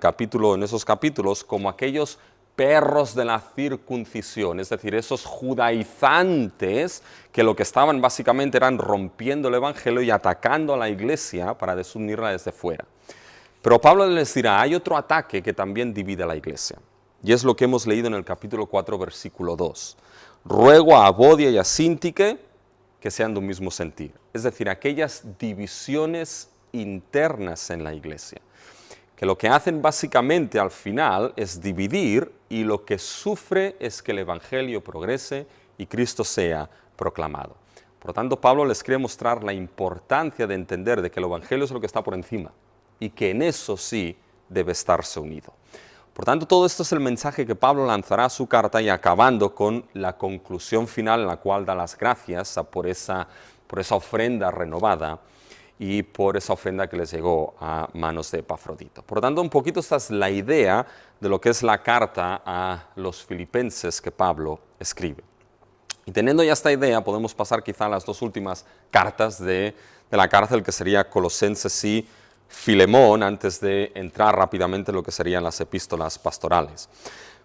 esos capítulos como aquellos perros de la circuncisión, es decir, esos judaizantes que lo que estaban básicamente eran rompiendo el evangelio y atacando a la iglesia para desunirla desde fuera. Pero Pablo les dirá, hay otro ataque que también divide a la iglesia. Y es lo que hemos leído en el capítulo 4, versículo 2. Ruego a Abodia y a Síntique que sean de un mismo sentir. Es decir, aquellas divisiones internas en la iglesia. Que lo que hacen básicamente al final es dividir y lo que sufre es que el evangelio progrese y Cristo sea proclamado. Por lo tanto, Pablo les quiere mostrar la importancia de entender de que el evangelio es lo que está por encima y que en eso sí debe estarse unido. Por tanto, todo esto es el mensaje que Pablo lanzará a su carta y acabando con la conclusión final en la cual da las gracias por esa ofrenda renovada y por esa ofrenda que les llegó a manos de Epafrodito. Por lo tanto, un poquito esta es la idea de lo que es la carta a los filipenses que Pablo escribe. Y teniendo ya esta idea, podemos pasar quizá a las 2 últimas cartas de la cárcel, que sería Colosenses y Filemón, antes de entrar rápidamente en lo que serían las epístolas pastorales.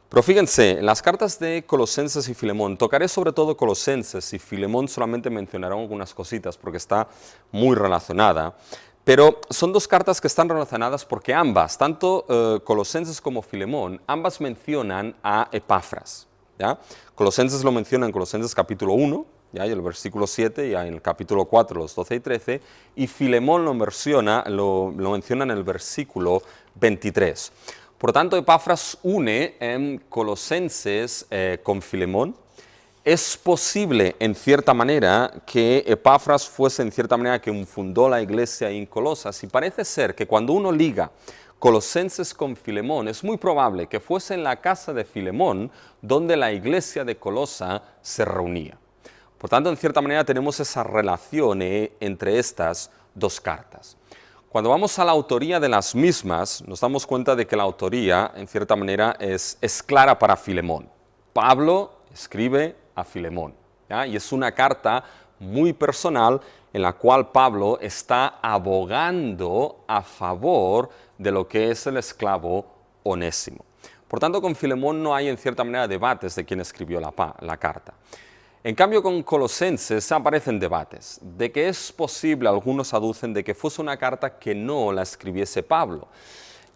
Pero fíjense, en las cartas de Colosenses y Filemón, tocaré sobre todo Colosenses y Filemón solamente mencionaré algunas cositas porque está muy relacionada, pero son 2 cartas que están relacionadas porque ambas, tanto Colosenses como Filemón, ambas mencionan a Epafras. ¿Ya? Colosenses lo menciona en Colosenses capítulo 1, ¿ya? Y el versículo 7, y en el capítulo 4, los 12 y 13, y Filemón lo menciona en el versículo 23. Por tanto, Epafras une en Colosenses con Filemón. Es posible, en cierta manera, que Epafras fuese, en cierta manera, quien fundó la iglesia en Colosas, y parece ser que cuando uno liga Colosenses con Filemón, es muy probable que fuese en la casa de Filemón donde la iglesia de Colosa se reunía. Por tanto, en cierta manera tenemos esa relación entre estas 2 cartas. Cuando vamos a la autoría de las mismas, nos damos cuenta de que la autoría, en cierta manera, es clara para Filemón. Pablo escribe a Filemón, ¿ya? Y es una carta muy personal en la cual Pablo está abogando a favor de lo que es el esclavo Onésimo. Por tanto, con Filemón no hay en cierta manera debates de quién escribió la carta. En cambio, con Colosenses aparecen debates, de que es posible, algunos aducen, de que fuese una carta que no la escribiese Pablo,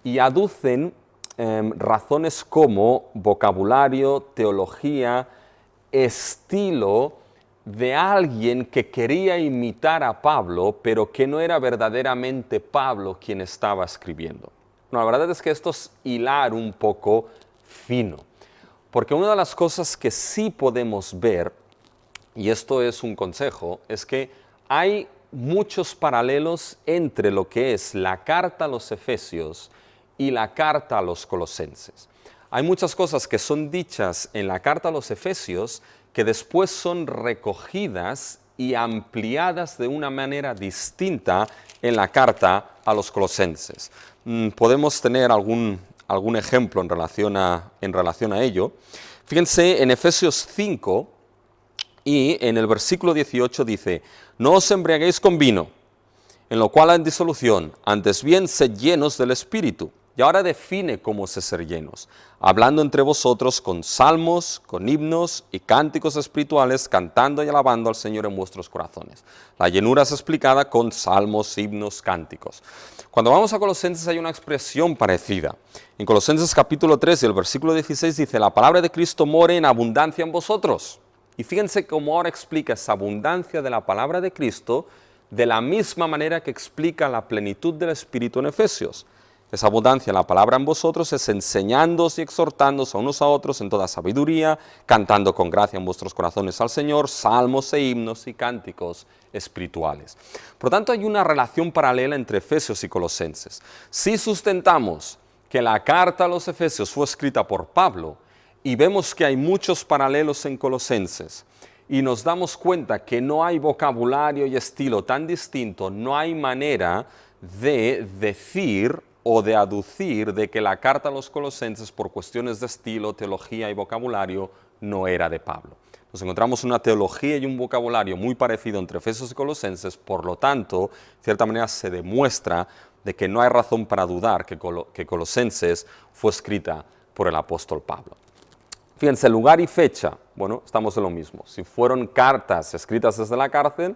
y aducen razones como vocabulario, teología, estilo de alguien que quería imitar a Pablo, pero que no era verdaderamente Pablo quien estaba escribiendo. No, la verdad es que esto es hilar un poco fino, porque una de las cosas que sí podemos ver, y esto es un consejo, es que hay muchos paralelos entre lo que es la carta a los Efesios y la carta a los Colosenses. Hay muchas cosas que son dichas en la carta a los Efesios que después son recogidas y ampliadas de una manera distinta en la carta a los Colosenses. Podemos tener algún ejemplo en relación a ello. Fíjense en Efesios 5, y en el versículo 18 dice, no os embriaguéis con vino, en lo cual hay disolución, antes bien sed llenos del Espíritu. Y ahora define cómo es ser llenos, hablando entre vosotros con salmos, con himnos y cánticos espirituales, cantando y alabando al Señor en vuestros corazones. La llenura es explicada con salmos, himnos, cánticos. Cuando vamos a Colosenses hay una expresión parecida. En Colosenses capítulo 3 y el versículo 16 dice, la palabra de Cristo more en abundancia en vosotros. Y fíjense cómo ahora explica esa abundancia de la palabra de Cristo de la misma manera que explica la plenitud del Espíritu en Efesios. Esa abundancia en la palabra en vosotros es enseñándoos y exhortándoos a unos a otros en toda sabiduría, cantando con gracia en vuestros corazones al Señor, salmos e himnos y cánticos espirituales. Por lo tanto, hay una relación paralela entre Efesios y Colosenses. Si sustentamos que la carta a los Efesios fue escrita por Pablo, y vemos que hay muchos paralelos en Colosenses, y nos damos cuenta que no hay vocabulario y estilo tan distinto, no hay manera de decir o de aducir de que la carta a los Colosenses, por cuestiones de estilo, teología y vocabulario, no era de Pablo. Nos encontramos una teología y un vocabulario muy parecido entre Efesios y Colosenses, por lo tanto, de cierta manera se demuestra de que no hay razón para dudar que Colosenses fue escrita por el apóstol Pablo. Fíjense, lugar y fecha, bueno, estamos en lo mismo. Si fueron cartas escritas desde la cárcel,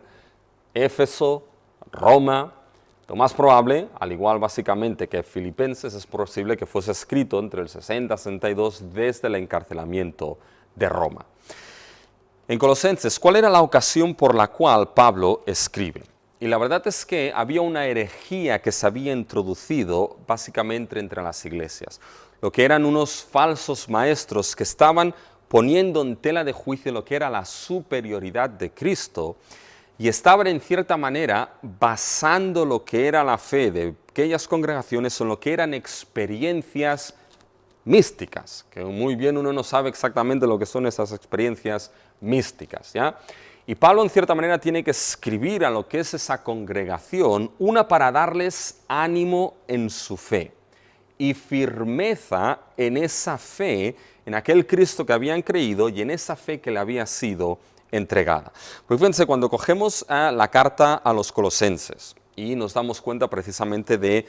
Éfeso, Roma, lo más probable, al igual básicamente que Filipenses, es posible que fuese escrito entre el 60 y 62 desde el encarcelamiento de Roma. En Colosenses, ¿cuál era la ocasión por la cual Pablo escribe? Y la verdad es que había una herejía que se había introducido básicamente entre las iglesias. Lo que eran unos falsos maestros que estaban poniendo en tela de juicio lo que era la superioridad de Cristo y estaban en cierta manera basando lo que era la fe de aquellas congregaciones en lo que eran experiencias místicas, que muy bien uno no sabe exactamente lo que son esas experiencias místicas, ¿ya? Y Pablo en cierta manera tiene que escribir a lo que es esa congregación, una para darles ánimo en su fe y firmeza en esa fe, en aquel Cristo que habían creído y en esa fe que le había sido entregada. Pues fíjense, cuando cogemos la carta a los Colosenses y nos damos cuenta precisamente de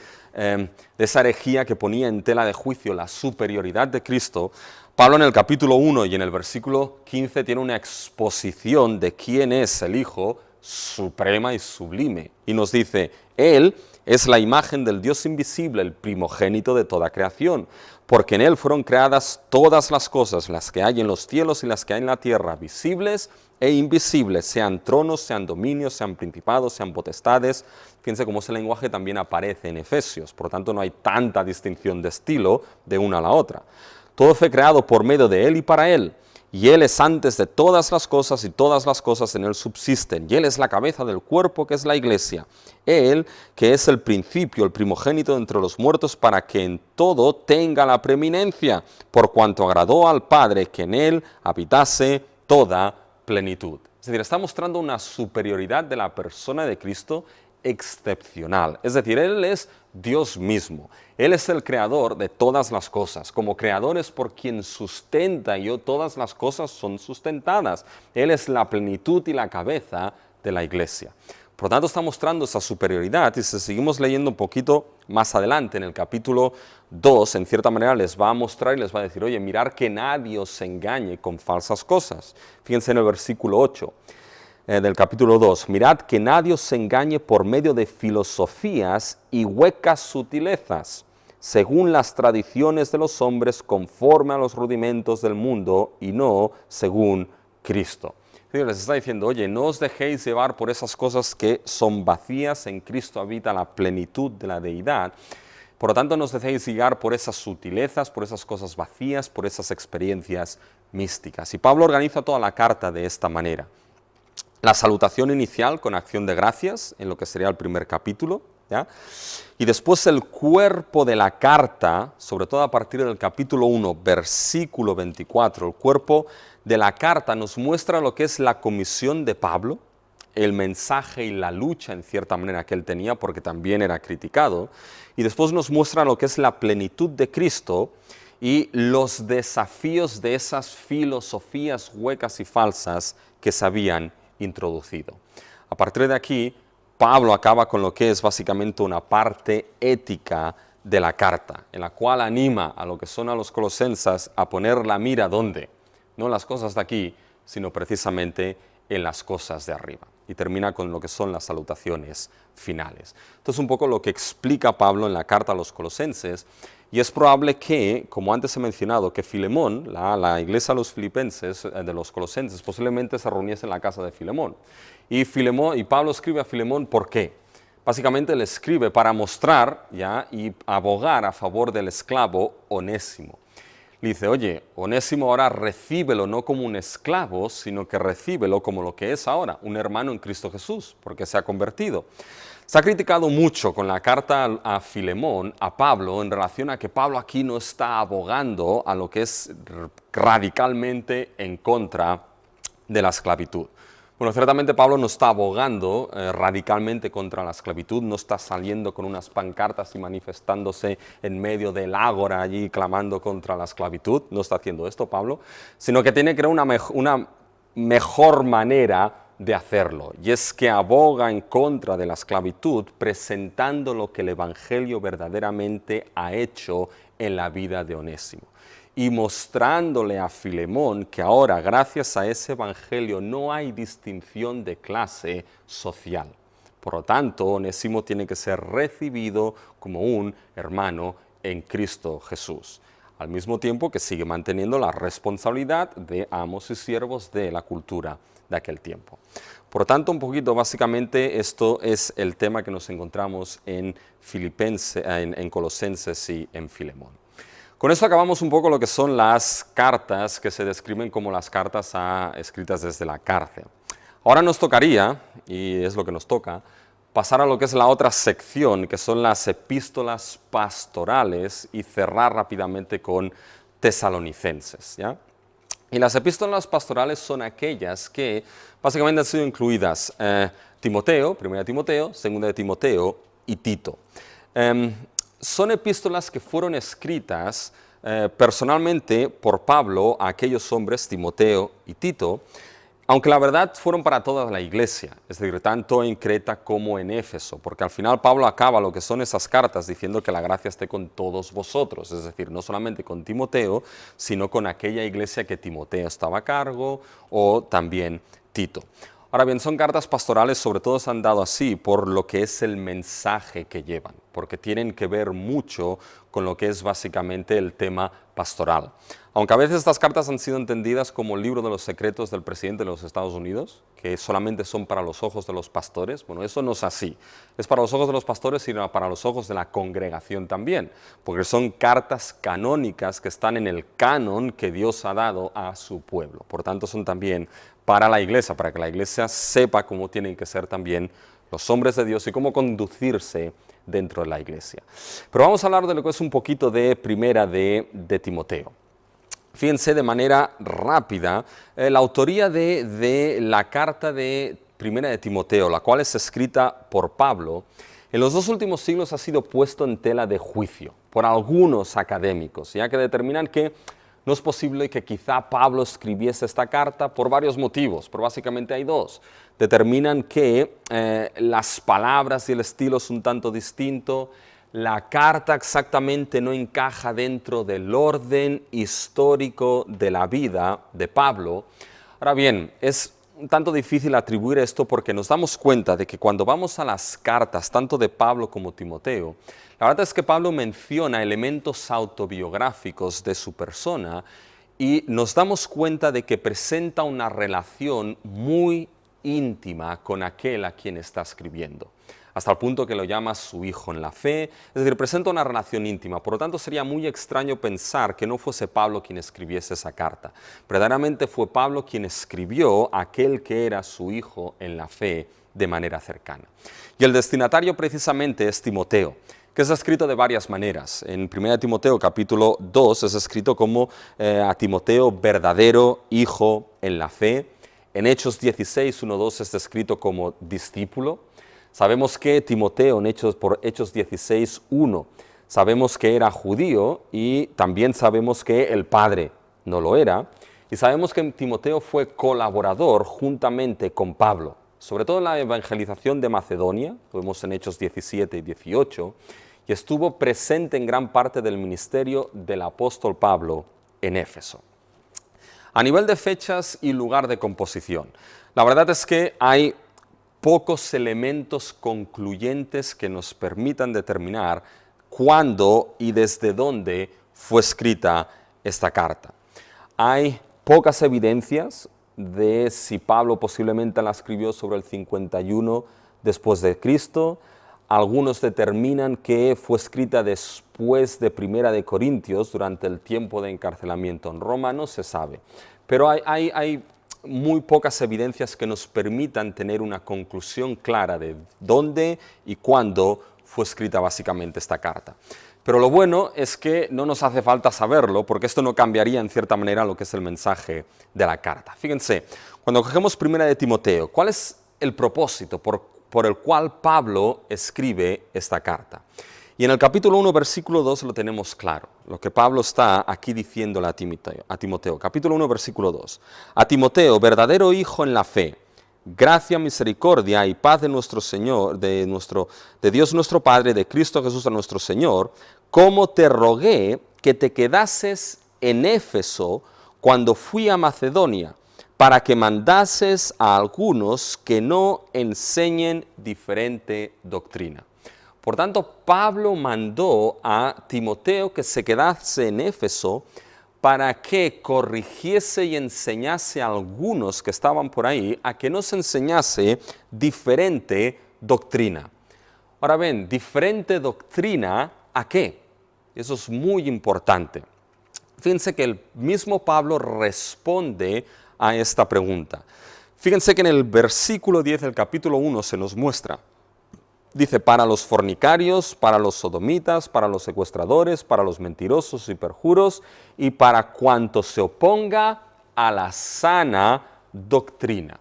esa herejía que ponía en tela de juicio la superioridad de Cristo, Pablo en el capítulo 1 y en el versículo 15 tiene una exposición de quién es el Hijo suprema y sublime. Y nos dice, Él es la imagen del Dios invisible, el primogénito de toda creación, porque en Él fueron creadas todas las cosas, las que hay en los cielos y las que hay en la tierra, visibles e invisibles, sean tronos, sean dominios, sean principados, sean potestades. Fíjense cómo ese lenguaje también aparece en Efesios, por lo tanto no hay tanta distinción de estilo de una a la otra. Todo fue creado por medio de Él y para Él, y Él es antes de todas las cosas y todas las cosas en Él subsisten, y Él es la cabeza del cuerpo que es la iglesia. Él, que es el principio, el primogénito entre los muertos, para que en todo tenga la preeminencia, por cuanto agradó al Padre que en Él habitase toda plenitud. Es decir, está mostrando una superioridad de la persona de Cristo excepcional. Es decir, Él es Dios mismo. Él es el creador de todas las cosas. Como creador es por quien sustenta y todas las cosas son sustentadas. Él es la plenitud y la cabeza de la iglesia. Por lo tanto, está mostrando esa superioridad y si seguimos leyendo un poquito más adelante, en el capítulo 2, en cierta manera les va a mostrar y les va a decir, oye, mirar que nadie os engañe con falsas cosas. Fíjense en el versículo 8 del capítulo 2, mirad que nadie os engañe por medio de filosofías y huecas sutilezas, según las tradiciones de los hombres, conforme a los rudimentos del mundo y no según Cristo. Les está diciendo, oye, no os dejéis llevar por esas cosas que son vacías, en Cristo habita la plenitud de la deidad. Por lo tanto, no os dejéis guiar por esas sutilezas, por esas cosas vacías, por esas experiencias místicas. Y Pablo organiza toda la carta de esta manera. La salutación inicial con acción de gracias, en lo que sería el primer capítulo, ¿ya? Y después el cuerpo de la carta, sobre todo a partir del capítulo 1, versículo 24, el cuerpo de la carta nos muestra lo que es la comisión de Pablo, el mensaje y la lucha en cierta manera que él tenía, porque también era criticado, y después nos muestra lo que es la plenitud de Cristo y los desafíos de esas filosofías huecas y falsas que se habían introducido. A partir de aquí, Pablo acaba con lo que es básicamente una parte ética de la carta, en la cual anima a lo que son a los colosenses a poner la mira ¿dónde? No en las cosas de aquí, sino precisamente en las cosas de arriba. Y termina con lo que son las salutaciones finales. Esto es un poco lo que explica Pablo en la carta a los colosenses, y es probable que, como antes he mencionado, que Filemón, la iglesia de los filipenses, de los colosenses, posiblemente se reuniese en la casa de Filemón. Y Pablo escribe a Filemón, ¿por qué? Básicamente le escribe para mostrar ¿ya? Y abogar a favor del esclavo Onésimo. Le dice, oye, Onésimo ahora recíbelo no como un esclavo, sino que recíbelo como lo que es ahora, un hermano en Cristo Jesús, porque se ha convertido. Se ha criticado mucho con la carta a Filemón, a Pablo, en relación a que Pablo aquí no está abogando a lo que es radicalmente en contra de la esclavitud. Bueno, ciertamente Pablo no está abogando radicalmente contra la esclavitud, no está saliendo con unas pancartas y manifestándose en medio del ágora allí clamando contra la esclavitud, no está haciendo esto Pablo, sino que tiene que crear una mejor manera de hacerlo, y es que aboga en contra de la esclavitud presentando lo que el Evangelio verdaderamente ha hecho en la vida de Onésimo. Y mostrándole a Filemón que ahora, gracias a ese evangelio, no hay distinción de clase social. Por lo tanto, Onésimo tiene que ser recibido como un hermano en Cristo Jesús. Al mismo tiempo que sigue manteniendo la responsabilidad de amos y siervos de la cultura de aquel tiempo. Por lo tanto, un poquito, básicamente, esto es el tema que nos encontramos en Colosenses y en Filemón. Con esto acabamos un poco lo que son las cartas que se describen como las cartas escritas desde la cárcel. Ahora nos tocaría, y es lo que nos toca, pasar a lo que es la otra sección, que son las epístolas pastorales, y cerrar rápidamente con Tesalonicenses, ¿ya? Y las epístolas pastorales son aquellas que básicamente han sido incluidas Timoteo, 1 Timoteo, 2 Timoteo y Tito. Son epístolas que fueron escritas personalmente por Pablo a aquellos hombres, Timoteo y Tito, aunque la verdad fueron para toda la iglesia, es decir, tanto en Creta como en Éfeso, porque al final Pablo acaba lo que son esas cartas diciendo que la gracia esté con todos vosotros, es decir, no solamente con Timoteo, sino con aquella iglesia que Timoteo estaba a cargo o también Tito. Ahora bien, son cartas pastorales, sobre todo se han dado así por lo que es el mensaje que llevan, porque tienen que ver mucho con lo que es básicamente el tema pastoral. Aunque a veces estas cartas han sido entendidas como el libro de los secretos del presidente de los Estados Unidos, que solamente son para los ojos de los pastores, bueno, eso no es así. Es para los ojos de los pastores, sino para los ojos de la congregación también, porque son cartas canónicas que están en el canon que Dios ha dado a su pueblo. Por tanto, son también para la iglesia, para que la iglesia sepa cómo tienen que ser también los hombres de Dios y cómo conducirse dentro de la iglesia. Pero vamos a hablar de lo que es un poquito de primera de Timoteo. Fíjense de manera rápida la autoría de la carta de primera de Timoteo, la cual es escrita por Pablo, en los 2 últimos siglos ha sido puesto en tela de juicio por algunos académicos, ya que determinan que No es posible que quizá Pablo escribiese esta carta por varios motivos, pero básicamente hay dos. Determinan que las palabras y el estilo es un tanto distinto, la carta exactamente no encaja dentro del orden histórico de la vida de Pablo. Ahora bien, es un tanto difícil atribuir esto porque nos damos cuenta de que cuando vamos a las cartas, tanto de Pablo como Timoteo, la verdad es que Pablo menciona elementos autobiográficos de su persona y nos damos cuenta de que presenta una relación muy íntima con aquel a quien está escribiendo, hasta el punto que lo llama su hijo en la fe, es decir, presenta una relación íntima. Por lo tanto, sería muy extraño pensar que no fuese Pablo quien escribiese esa carta. Verdaderamente fue Pablo quien escribió a aquel que era su hijo en la fe de manera cercana. Y el destinatario precisamente es Timoteo, que es escrito de varias maneras. En 1 Timoteo capítulo 2 es escrito como a Timoteo, verdadero hijo en la fe. En Hechos 16, 1, 2 es descrito como discípulo. Sabemos que Timoteo, por Hechos 16, 1, sabemos que era judío y también sabemos que el padre no lo era. Y sabemos que Timoteo fue colaborador juntamente con Pablo, sobre todo en la evangelización de Macedonia, lo vemos en Hechos 17 y 18, y estuvo presente en gran parte del ministerio del apóstol Pablo en Éfeso. A nivel de fechas y lugar de composición, la verdad es que hay pocos elementos concluyentes que nos permitan determinar cuándo y desde dónde fue escrita esta carta. Hay pocas evidencias de si Pablo posiblemente la escribió sobre el 51 después de Cristo. Algunos determinan que fue escrita después de Primera de Corintios, durante el tiempo de encarcelamiento en Roma, no se sabe. Pero hay muy pocas evidencias que nos permitan tener una conclusión clara de dónde y cuándo fue escrita básicamente esta carta. Pero lo bueno es que no nos hace falta saberlo, porque esto no cambiaría en cierta manera lo que es el mensaje de la carta. Fíjense, cuando cogemos Primera de Timoteo, ¿cuál es el propósito por el cual Pablo escribe esta carta? Y en el capítulo 1, versículo 2 lo tenemos claro, lo que Pablo está aquí diciéndole a Timoteo. Capítulo 1, versículo 2. A Timoteo, verdadero hijo en la fe, gracia, misericordia y paz de nuestro Señor, de Dios nuestro Padre, de Cristo Jesús a nuestro Señor, como te rogué que te quedases en Éfeso cuando fui a Macedonia, para que mandases a algunos que no enseñen diferente doctrina. Por tanto, Pablo mandó a Timoteo que se quedase en Éfeso para que corrigiese y enseñase a algunos que estaban por ahí a que no se enseñase diferente doctrina. Ahora ven, diferente doctrina ¿a qué? Eso es muy importante. Fíjense que el mismo Pablo responde a esta pregunta. Fíjense que en el versículo 10 del capítulo 1 se nos muestra. Dice, para los fornicarios, para los sodomitas, para los secuestradores, para los mentirosos y perjuros, y para cuanto se oponga a la sana doctrina.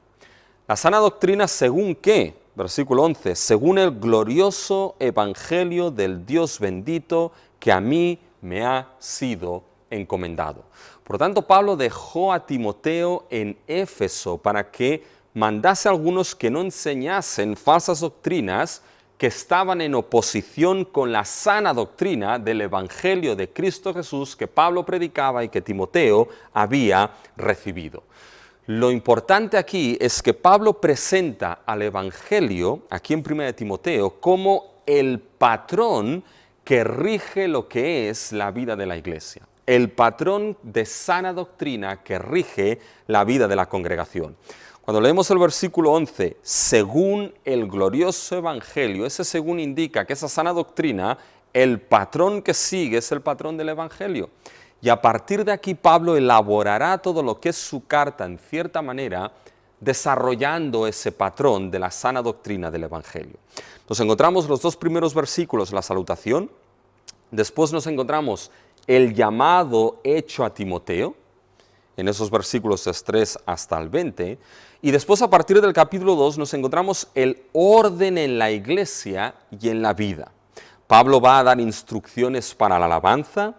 La sana doctrina, ¿según qué? Versículo 11, según el glorioso evangelio del Dios bendito que a mí me ha sido encomendado. Por lo tanto, Pablo dejó a Timoteo en Éfeso para que mandase a algunos que no enseñasen falsas doctrinas que estaban en oposición con la sana doctrina del Evangelio de Cristo Jesús que Pablo predicaba y que Timoteo había recibido. Lo importante aquí es que Pablo presenta al Evangelio, aquí en 1 Timoteo, como el patrón que rige lo que es la vida de la iglesia. El patrón de sana doctrina que rige la vida de la congregación. Cuando leemos el versículo 11, según el glorioso evangelio, ese según indica que esa sana doctrina, el patrón que sigue es el patrón del evangelio. Y a partir de aquí Pablo elaborará todo lo que es su carta en cierta manera, desarrollando ese patrón de la sana doctrina del evangelio. Nos encontramos los dos primeros versículos, la salutación, después nos encontramos el llamado hecho a Timoteo, en esos versículos 3 hasta el 20, y después a partir del capítulo 2 nos encontramos el orden en la iglesia y en la vida. Pablo va a dar instrucciones para la alabanza,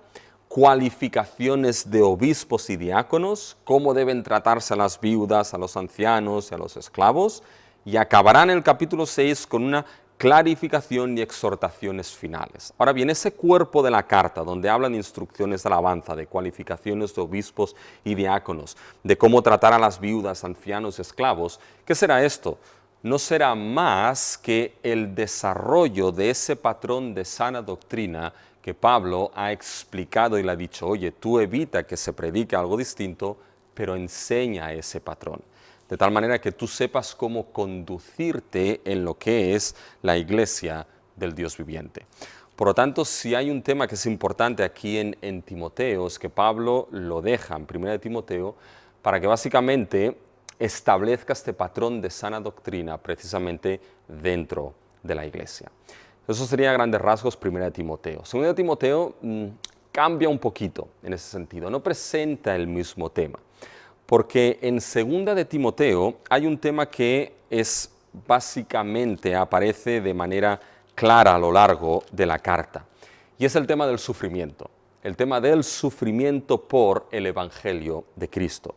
cualificaciones de obispos y diáconos, cómo deben tratarse a las viudas, a los ancianos y a los esclavos, y acabará en el capítulo 6 con una clarificación y exhortaciones finales. Ahora bien, ese cuerpo de la carta, donde hablan de instrucciones de alabanza, de cualificaciones de obispos y diáconos, de cómo tratar a las viudas, ancianos y esclavos, ¿qué será esto? No será más que el desarrollo de ese patrón de sana doctrina que Pablo ha explicado y le ha dicho, oye, tú evita que se predique algo distinto, pero enseña ese patrón. De tal manera que tú sepas cómo conducirte en lo que es la iglesia del Dios viviente. Por lo tanto, si hay un tema que es importante aquí en Timoteo, es que Pablo lo deja en 1 Timoteo para que básicamente establezca este patrón de sana doctrina precisamente dentro de la iglesia. Eso sería a grandes rasgos 1 Timoteo. 2 Timoteo cambia un poquito en ese sentido, no presenta el mismo tema, porque en 2 Timoteo hay un tema que es básicamente aparece de manera clara a lo largo de la carta, y es el tema del sufrimiento por el Evangelio de Cristo.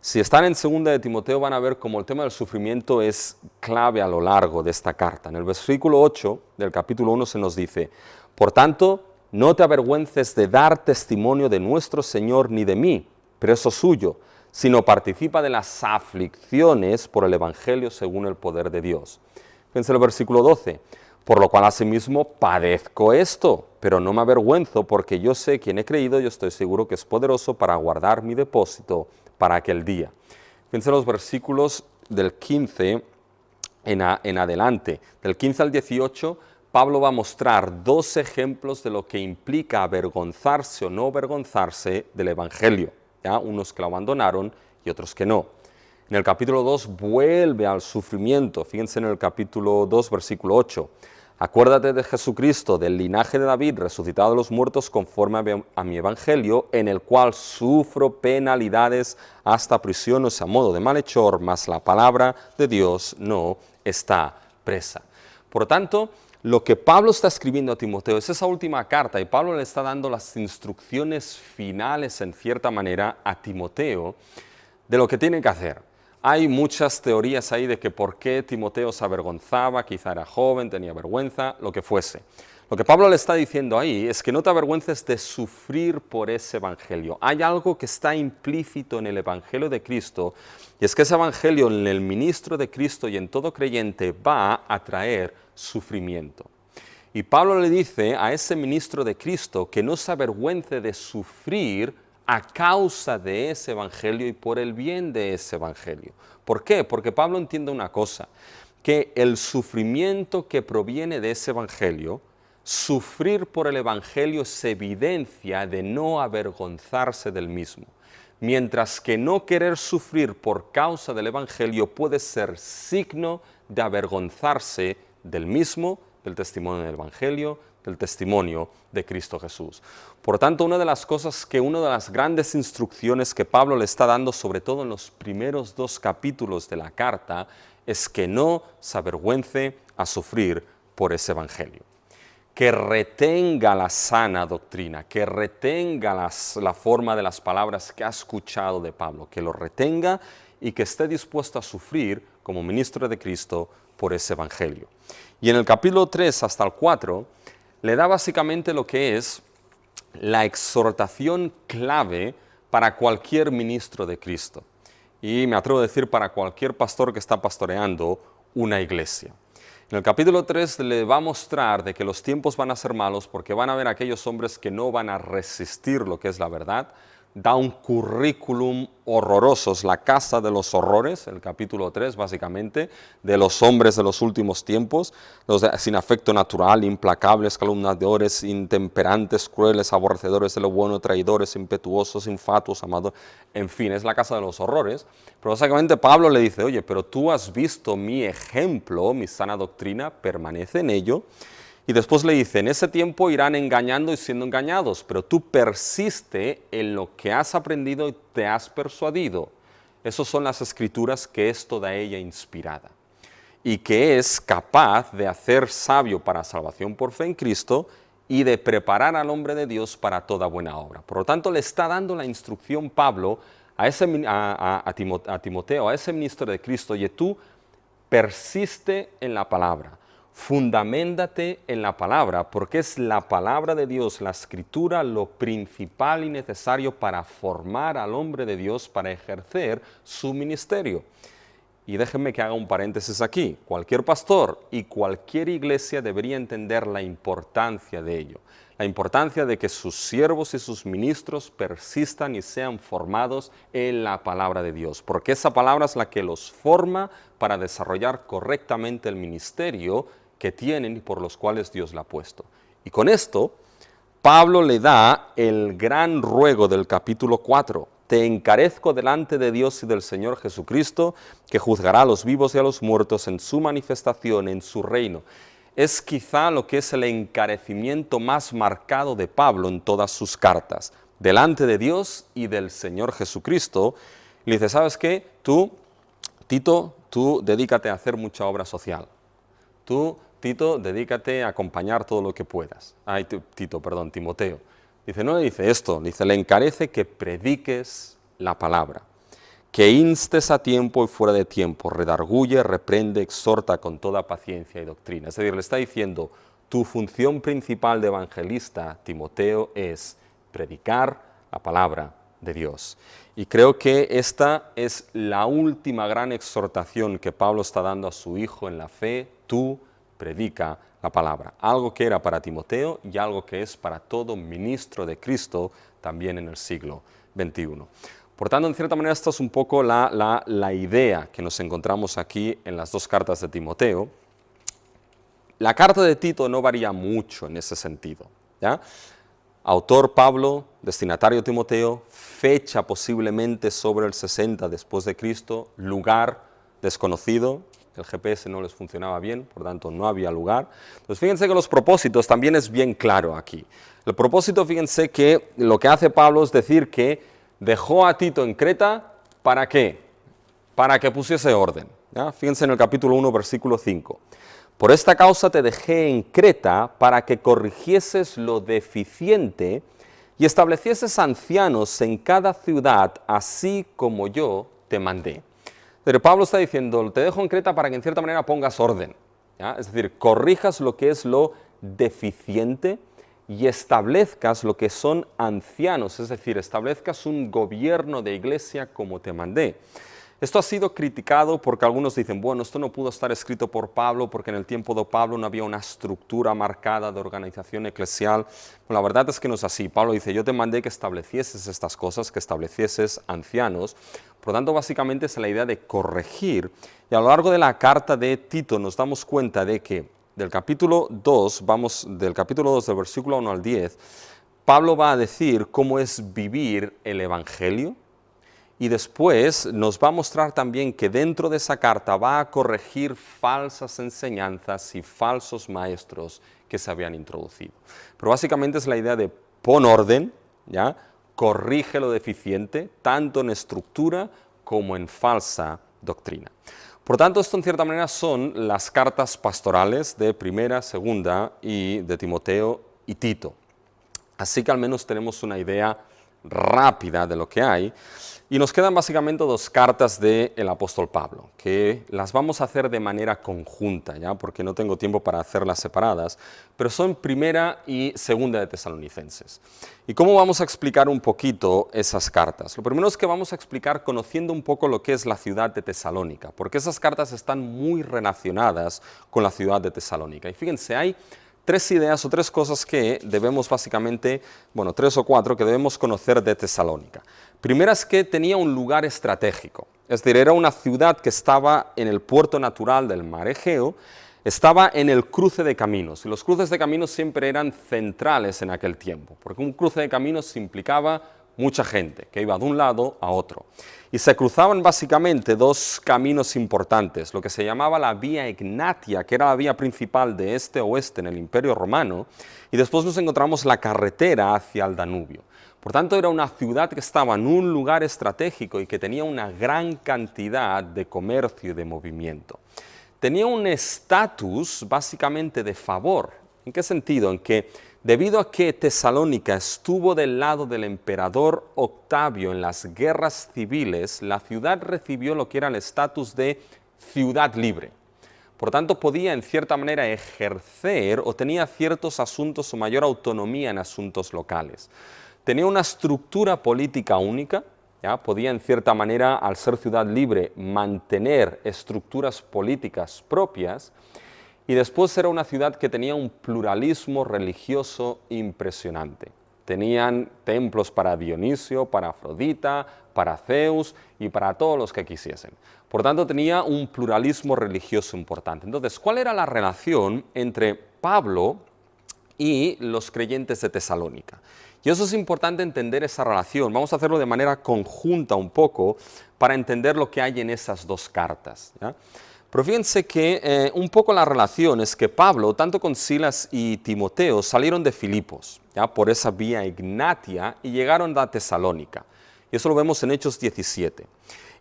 Si están en 2 Timoteo van a ver cómo el tema del sufrimiento es clave a lo largo de esta carta. En el versículo 8 del capítulo 1 se nos dice, por tanto, no te avergüences de dar testimonio de nuestro Señor ni de mí, preso suyo, sino participa de las aflicciones por el Evangelio según el poder de Dios. Fíjense el versículo 12, por lo cual asimismo padezco esto, pero no me avergüenzo porque yo sé quién he creído y estoy seguro que es poderoso para guardar mi depósito para aquel día. Fíjense los versículos del 15 en adelante. Del 15 al 18, Pablo va a mostrar dos ejemplos de lo que implica avergonzarse o no avergonzarse del Evangelio. ¿Ya? Unos que lo abandonaron y otros que no. En el capítulo 2 vuelve al sufrimiento. Fíjense en el capítulo 2, versículo 8. Acuérdate de Jesucristo, del linaje de David, resucitado de los muertos conforme a mi evangelio, en el cual sufro penalidades hasta prisión, o sea, a modo de malhechor, mas la palabra de Dios no está presa. Por lo tanto, lo que Pablo está escribiendo a Timoteo es esa última carta, y Pablo le está dando las instrucciones finales, en cierta manera, a Timoteo de lo que tiene que hacer. Hay muchas teorías ahí de que por qué Timoteo se avergonzaba, quizá era joven, tenía vergüenza, lo que fuese. Lo que Pablo le está diciendo ahí es que no te avergüences de sufrir por ese evangelio. Hay algo que está implícito en el evangelio de Cristo, y es que ese evangelio en el ministro de Cristo y en todo creyente va a traer sufrimiento. Y Pablo le dice a ese ministro de Cristo que no se avergüence de sufrir a causa de ese evangelio y por el bien de ese evangelio. ¿Por qué? Porque Pablo entiende una cosa, que el sufrimiento que proviene de ese evangelio, sufrir por el evangelio es evidencia de no avergonzarse del mismo, mientras que no querer sufrir por causa del evangelio puede ser signo de avergonzarse del mismo, del testimonio del evangelio, del testimonio de Cristo Jesús. Por tanto, una de las grandes instrucciones que Pablo le está dando, sobre todo en los primeros 2 capítulos de la carta, es que no se avergüence a sufrir por ese evangelio. Que retenga la sana doctrina, que retenga la forma de las palabras que ha escuchado de Pablo, que lo retenga y que esté dispuesto a sufrir como ministro de Cristo por ese evangelio. Y en el capítulo 3 hasta el 4, le da básicamente lo que es la exhortación clave para cualquier ministro de Cristo. Y me atrevo a decir para cualquier pastor que está pastoreando una iglesia. En el capítulo 3 le va a mostrar de que los tiempos van a ser malos porque van a haber aquellos hombres que no van a resistir lo que es la verdad. Da un currículum horroroso, es la casa de los horrores, el capítulo 3 básicamente, de los hombres de los últimos tiempos, los sin afecto natural, implacables, calumniadores, intemperantes, crueles, aborrecedores de lo bueno, traidores, impetuosos, infatuos, amadores, en fin, es la casa de los horrores. Pero básicamente Pablo le dice, oye, pero tú has visto mi ejemplo, mi sana doctrina, permanece en ello. Y después le dice, en ese tiempo irán engañando y siendo engañados, pero tú persiste en lo que has aprendido y te has persuadido. Esas son las escrituras que es toda ella inspirada y que es capaz de hacer sabio para salvación por fe en Cristo y de preparar al hombre de Dios para toda buena obra. Por lo tanto, le está dando la instrucción Pablo a Timoteo, a ese ministro de Cristo: oye, tú persiste en la palabra, fundaméntate en la palabra, porque es la palabra de Dios, la escritura, lo principal y necesario para formar al hombre de Dios para ejercer su ministerio. Y déjenme que haga un paréntesis aquí. Cualquier pastor y cualquier iglesia debería entender la importancia de ello. La importancia de que sus siervos y sus ministros persistan y sean formados en la palabra de Dios, porque esa palabra es la que los forma para desarrollar correctamente el ministerio que tienen y por los cuales Dios la ha puesto. Y con esto, Pablo le da el gran ruego del capítulo 4. Te encarezco delante de Dios y del Señor Jesucristo, que juzgará a los vivos y a los muertos en su manifestación, en su reino. Es quizá lo que es el encarecimiento más marcado de Pablo en todas sus cartas, delante de Dios y del Señor Jesucristo. Le dice, ¿sabes qué? Tú, Tito, tú dedícate a hacer mucha obra social. Tú, Tito, dedícate a acompañar todo lo que puedas. Timoteo. Dice, no le dice esto, dice, le encarece que prediques la palabra, que instes a tiempo y fuera de tiempo, redarguye, reprende, exhorta con toda paciencia y doctrina. Es decir, le está diciendo, tu función principal de evangelista, Timoteo, es predicar la palabra de Dios. Y creo que esta es la última gran exhortación que Pablo está dando a su hijo en la fe: tú predica la palabra, algo que era para Timoteo y algo que es para todo ministro de Cristo también en el siglo XXI. Por tanto, en cierta manera, esta es un poco la idea que nos encontramos aquí en las dos cartas de Timoteo. La carta de Tito no varía mucho en ese sentido, ¿ya? Autor Pablo, destinatario Timoteo, fecha posiblemente sobre el 60 después de Cristo, lugar desconocido. El GPS no les funcionaba bien, por tanto no había lugar. Entonces fíjense que los propósitos también es bien claro aquí. El propósito, fíjense que lo que hace Pablo es decir que dejó a Tito en Creta, ¿para qué? Para que pusiese orden, ¿ya? Fíjense en el capítulo 1, versículo 5. Por esta causa te dejé en Creta para que corrigieses lo deficiente y establecieses ancianos en cada ciudad, así como yo te mandé. Pero Pablo está diciendo, te dejo en Creta para que en cierta manera pongas orden, ¿ya? Es decir, corrijas lo que es lo deficiente y establezcas lo que son ancianos, es decir, establezcas un gobierno de iglesia como te mandé. Esto ha sido criticado porque algunos dicen, bueno, esto no pudo estar escrito por Pablo porque en el tiempo de Pablo no había una estructura marcada de organización eclesial. Bueno, la verdad es que no es así. Pablo dice, yo te mandé que establecieses estas cosas, que establecieses ancianos. Por lo tanto, básicamente es la idea de corregir. Y a lo largo de la carta de Tito nos damos cuenta de que del capítulo 2, del versículo 1 al 10, Pablo va a decir cómo es vivir el Evangelio. Y después nos va a mostrar también que dentro de esa carta va a corregir falsas enseñanzas y falsos maestros que se habían introducido. Pero básicamente es la idea de pon orden, ¿ya? Corrige lo deficiente, tanto en estructura como en falsa doctrina. Por tanto, esto en cierta manera son las cartas pastorales de Primera, Segunda y de Timoteo y Tito. Así que al menos tenemos una idea rápida de lo que hay. Y nos quedan básicamente dos cartas del apóstol Pablo, que las vamos a hacer de manera conjunta, ¿ya? Porque no tengo tiempo para hacerlas separadas, pero son Primera y Segunda de Tesalonicenses. ¿Y cómo vamos a explicar un poquito esas cartas? Lo primero es que vamos a explicar conociendo un poco lo que es la ciudad de Tesalónica, porque esas cartas están muy relacionadas con la ciudad de Tesalónica. Y fíjense, hay tres ideas o tres cosas que debemos básicamente, bueno, tres o cuatro que debemos conocer de Tesalónica. Primera es que tenía un lugar estratégico, es decir, era una ciudad que estaba en el puerto natural del mar Egeo, estaba en el cruce de caminos, y los cruces de caminos siempre eran centrales en aquel tiempo, porque un cruce de caminos implicaba mucha gente que iba de un lado a otro. Y se cruzaban básicamente dos caminos importantes, lo que se llamaba la Vía Egnatia, que era la vía principal de este a oeste en el Imperio Romano, y después nos encontramos la carretera hacia el Danubio. Por tanto, era una ciudad que estaba en un lugar estratégico y que tenía una gran cantidad de comercio y de movimiento. Tenía un estatus básicamente de favor. ¿En qué sentido? En que Debido a que Tesalónica estuvo del lado del emperador Octavio en las guerras civiles, la ciudad recibió lo que era el estatus de ciudad libre. Por tanto, podía en cierta manera ejercer o tenía ciertos asuntos o mayor autonomía en asuntos locales. Tenía una estructura política única, ¿ya? Podía en cierta manera, al ser ciudad libre, mantener estructuras políticas propias, y después era una ciudad que tenía un pluralismo religioso impresionante. Tenían templos para Dionisio, para Afrodita, para Zeus y para todos los que quisiesen. Por tanto, tenía un pluralismo religioso importante. Entonces, ¿cuál era la relación entre Pablo y los creyentes de Tesalónica? Y eso es importante entender esa relación. Vamos a hacerlo de manera conjunta un poco para entender lo que hay en esas dos cartas, ¿ya? Pero fíjense que un poco la relación es que Pablo, tanto con Silas y Timoteo, salieron de Filipos, ¿ya? Por esa vía ignatia, y llegaron a Tesalónica. Y eso lo vemos en Hechos 17.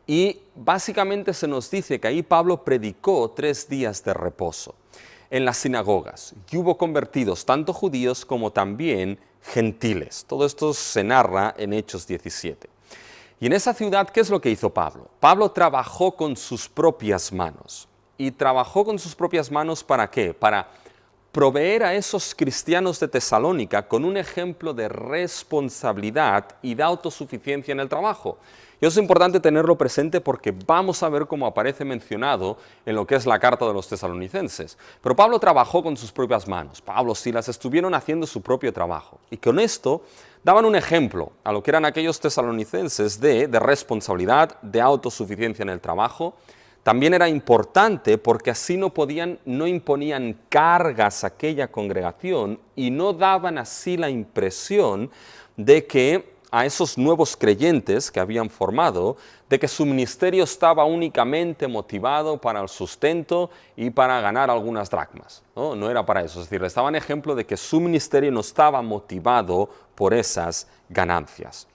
Y básicamente se nos dice que ahí Pablo predicó 3 días de reposo en las sinagogas. Y hubo convertidos tanto judíos como también gentiles. Todo esto se narra en Hechos 17. Y en esa ciudad, ¿qué es lo que hizo Pablo? Pablo trabajó con sus propias manos. ¿Y trabajó con sus propias manos para qué? Para proveer a esos cristianos de Tesalónica con un ejemplo de responsabilidad y de autosuficiencia en el trabajo. Y eso es importante tenerlo presente porque vamos a ver cómo aparece mencionado en lo que es la carta de los tesalonicenses. Pero Pablo trabajó con sus propias manos. Pablo y Silas estuvieron haciendo su propio trabajo. Y con esto daban un ejemplo a lo que eran aquellos tesalonicenses de responsabilidad, de autosuficiencia en el trabajo. También era importante porque así no imponían cargas a aquella congregación y no daban así la impresión de que a esos nuevos creyentes que habían formado, de que su ministerio estaba únicamente motivado para el sustento y para ganar algunas dracmas. No era para eso, es decir, les daban ejemplo de que su ministerio no estaba motivado por esas ganancias.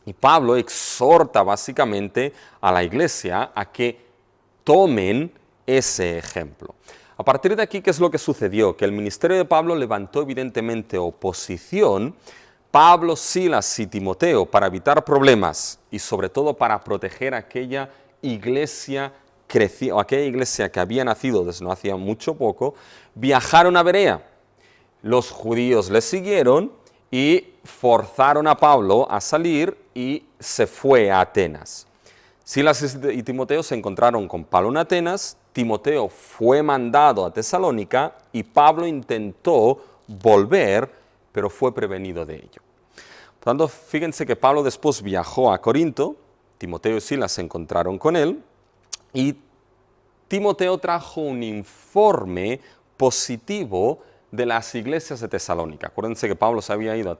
Y Pablo exhorta básicamente a la iglesia a que tomen ese ejemplo. A partir de aquí, ¿qué es lo que sucedió? Que el ministerio de Pablo levantó evidentemente oposición. Pablo, Silas y Timoteo, para evitar problemas y sobre todo para proteger aquella iglesia que había nacido desde no hacía mucho poco, viajaron a Berea. Los judíos le siguieron y forzaron a Pablo a salir y se fue a Atenas. Silas y Timoteo se encontraron con Pablo en Atenas, Timoteo fue mandado a Tesalónica y Pablo intentó volver, pero fue prevenido de ello. Por tanto, fíjense que Pablo después viajó a Corinto, Timoteo y Silas se encontraron con él, y Timoteo trajo un informe positivo de las iglesias de Tesalónica. Acuérdense que Pablo se había ido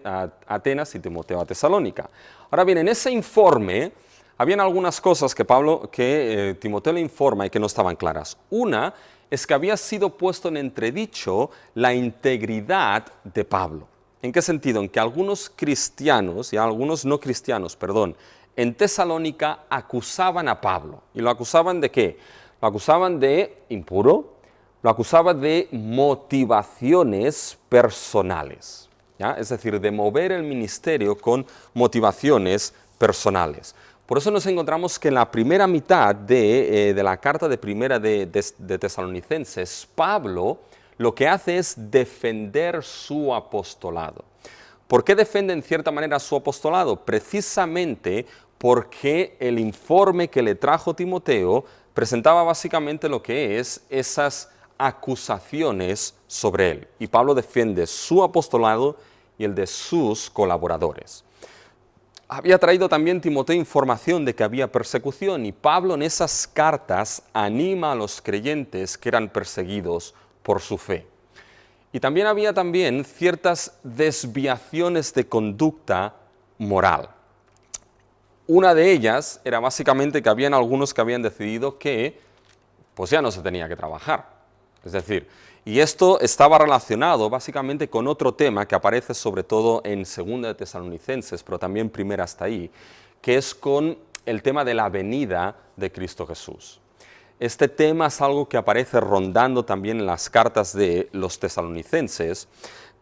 a Atenas y Timoteo a Tesalónica. Ahora bien, en ese informe habían algunas cosas que Timoteo le informa y que no estaban claras. Una es que había sido puesto en entredicho la integridad de Pablo. ¿En qué sentido? En que algunos cristianos, y algunos no cristianos, en Tesalónica acusaban a Pablo. ¿Y lo acusaban de qué? Lo acusaban de impuro, lo acusaban de motivaciones personales, ¿ya? Es decir, de mover el ministerio con motivaciones personales. Por eso nos encontramos que en la primera mitad de la carta de primera de Tesalonicenses, Pablo lo que hace es defender su apostolado. ¿Por qué defiende en cierta manera su apostolado? Precisamente porque el informe que le trajo Timoteo presentaba básicamente lo que es esas acusaciones sobre él. Y Pablo defiende su apostolado y el de sus colaboradores. Había traído también Timoteo información de que había persecución y Pablo en esas cartas anima a los creyentes que eran perseguidos por su fe. Y también había ciertas desviaciones de conducta moral. Una de ellas era básicamente que habían algunos que habían decidido que pues ya no se tenía que trabajar. Es decir, y esto estaba relacionado básicamente con otro tema que aparece sobre todo en 2 de Tesalonicenses, pero también primera hasta ahí, que es con el tema de la venida de Cristo Jesús. Este tema es algo que aparece rondando también en las cartas de los tesalonicenses,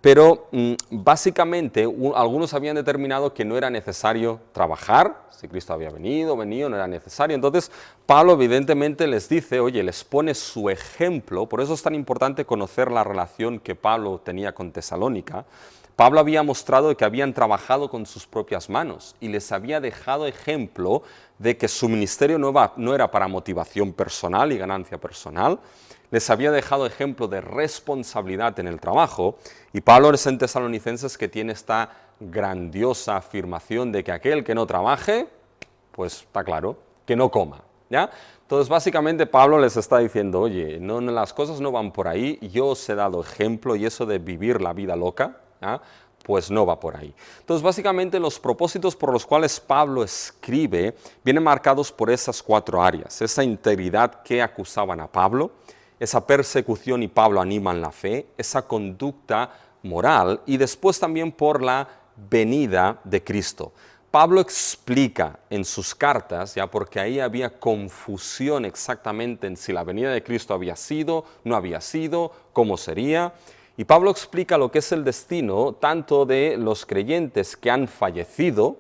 pero básicamente algunos habían determinado que no era necesario trabajar, si Cristo había venido, no era necesario. Entonces Pablo evidentemente les dice, oye, les pone su ejemplo, por eso es tan importante conocer la relación que Pablo tenía con Tesalónica. Pablo había mostrado que habían trabajado con sus propias manos y les había dejado ejemplo de que su ministerio no era para motivación personal y ganancia personal. Les había dejado ejemplo de responsabilidad en el trabajo, y Pablo es en Tesalonicenses que tiene esta grandiosa afirmación de que aquel que no trabaje, pues está claro, que no coma, ¿ya? Entonces básicamente Pablo les está diciendo, oye, las cosas no van por ahí, yo os he dado ejemplo, y eso de vivir la vida loca, ¿ya? Pues no va por ahí. Entonces básicamente los propósitos por los cuales Pablo escribe vienen marcados por esas 4 áreas, esa integridad que acusaban a Pablo, esa persecución y Pablo anima en la fe, esa conducta moral, y después también por la venida de Cristo. Pablo explica en sus cartas, ya porque ahí había confusión exactamente en si la venida de Cristo había sido, no había sido, cómo sería, y Pablo explica lo que es el destino tanto de los creyentes que han fallecido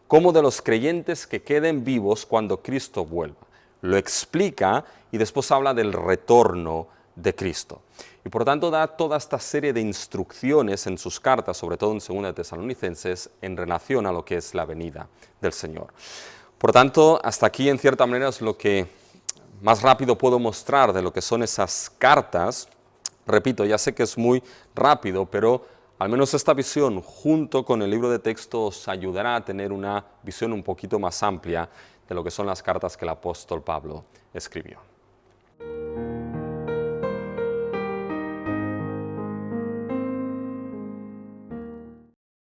como de los creyentes que queden vivos cuando Cristo vuelva. Lo explica y después habla del retorno de Cristo. Y por tanto da toda esta serie de instrucciones en sus cartas, sobre todo en 2 Tesalonicenses, en relación a lo que es la venida del Señor. Por tanto, hasta aquí en cierta manera es lo que más rápido puedo mostrar de lo que son esas cartas. Repito, ya sé que es muy rápido, pero al menos esta visión junto con el libro de texto os ayudará a tener una visión un poquito más amplia de lo que son las cartas que el apóstol Pablo escribió.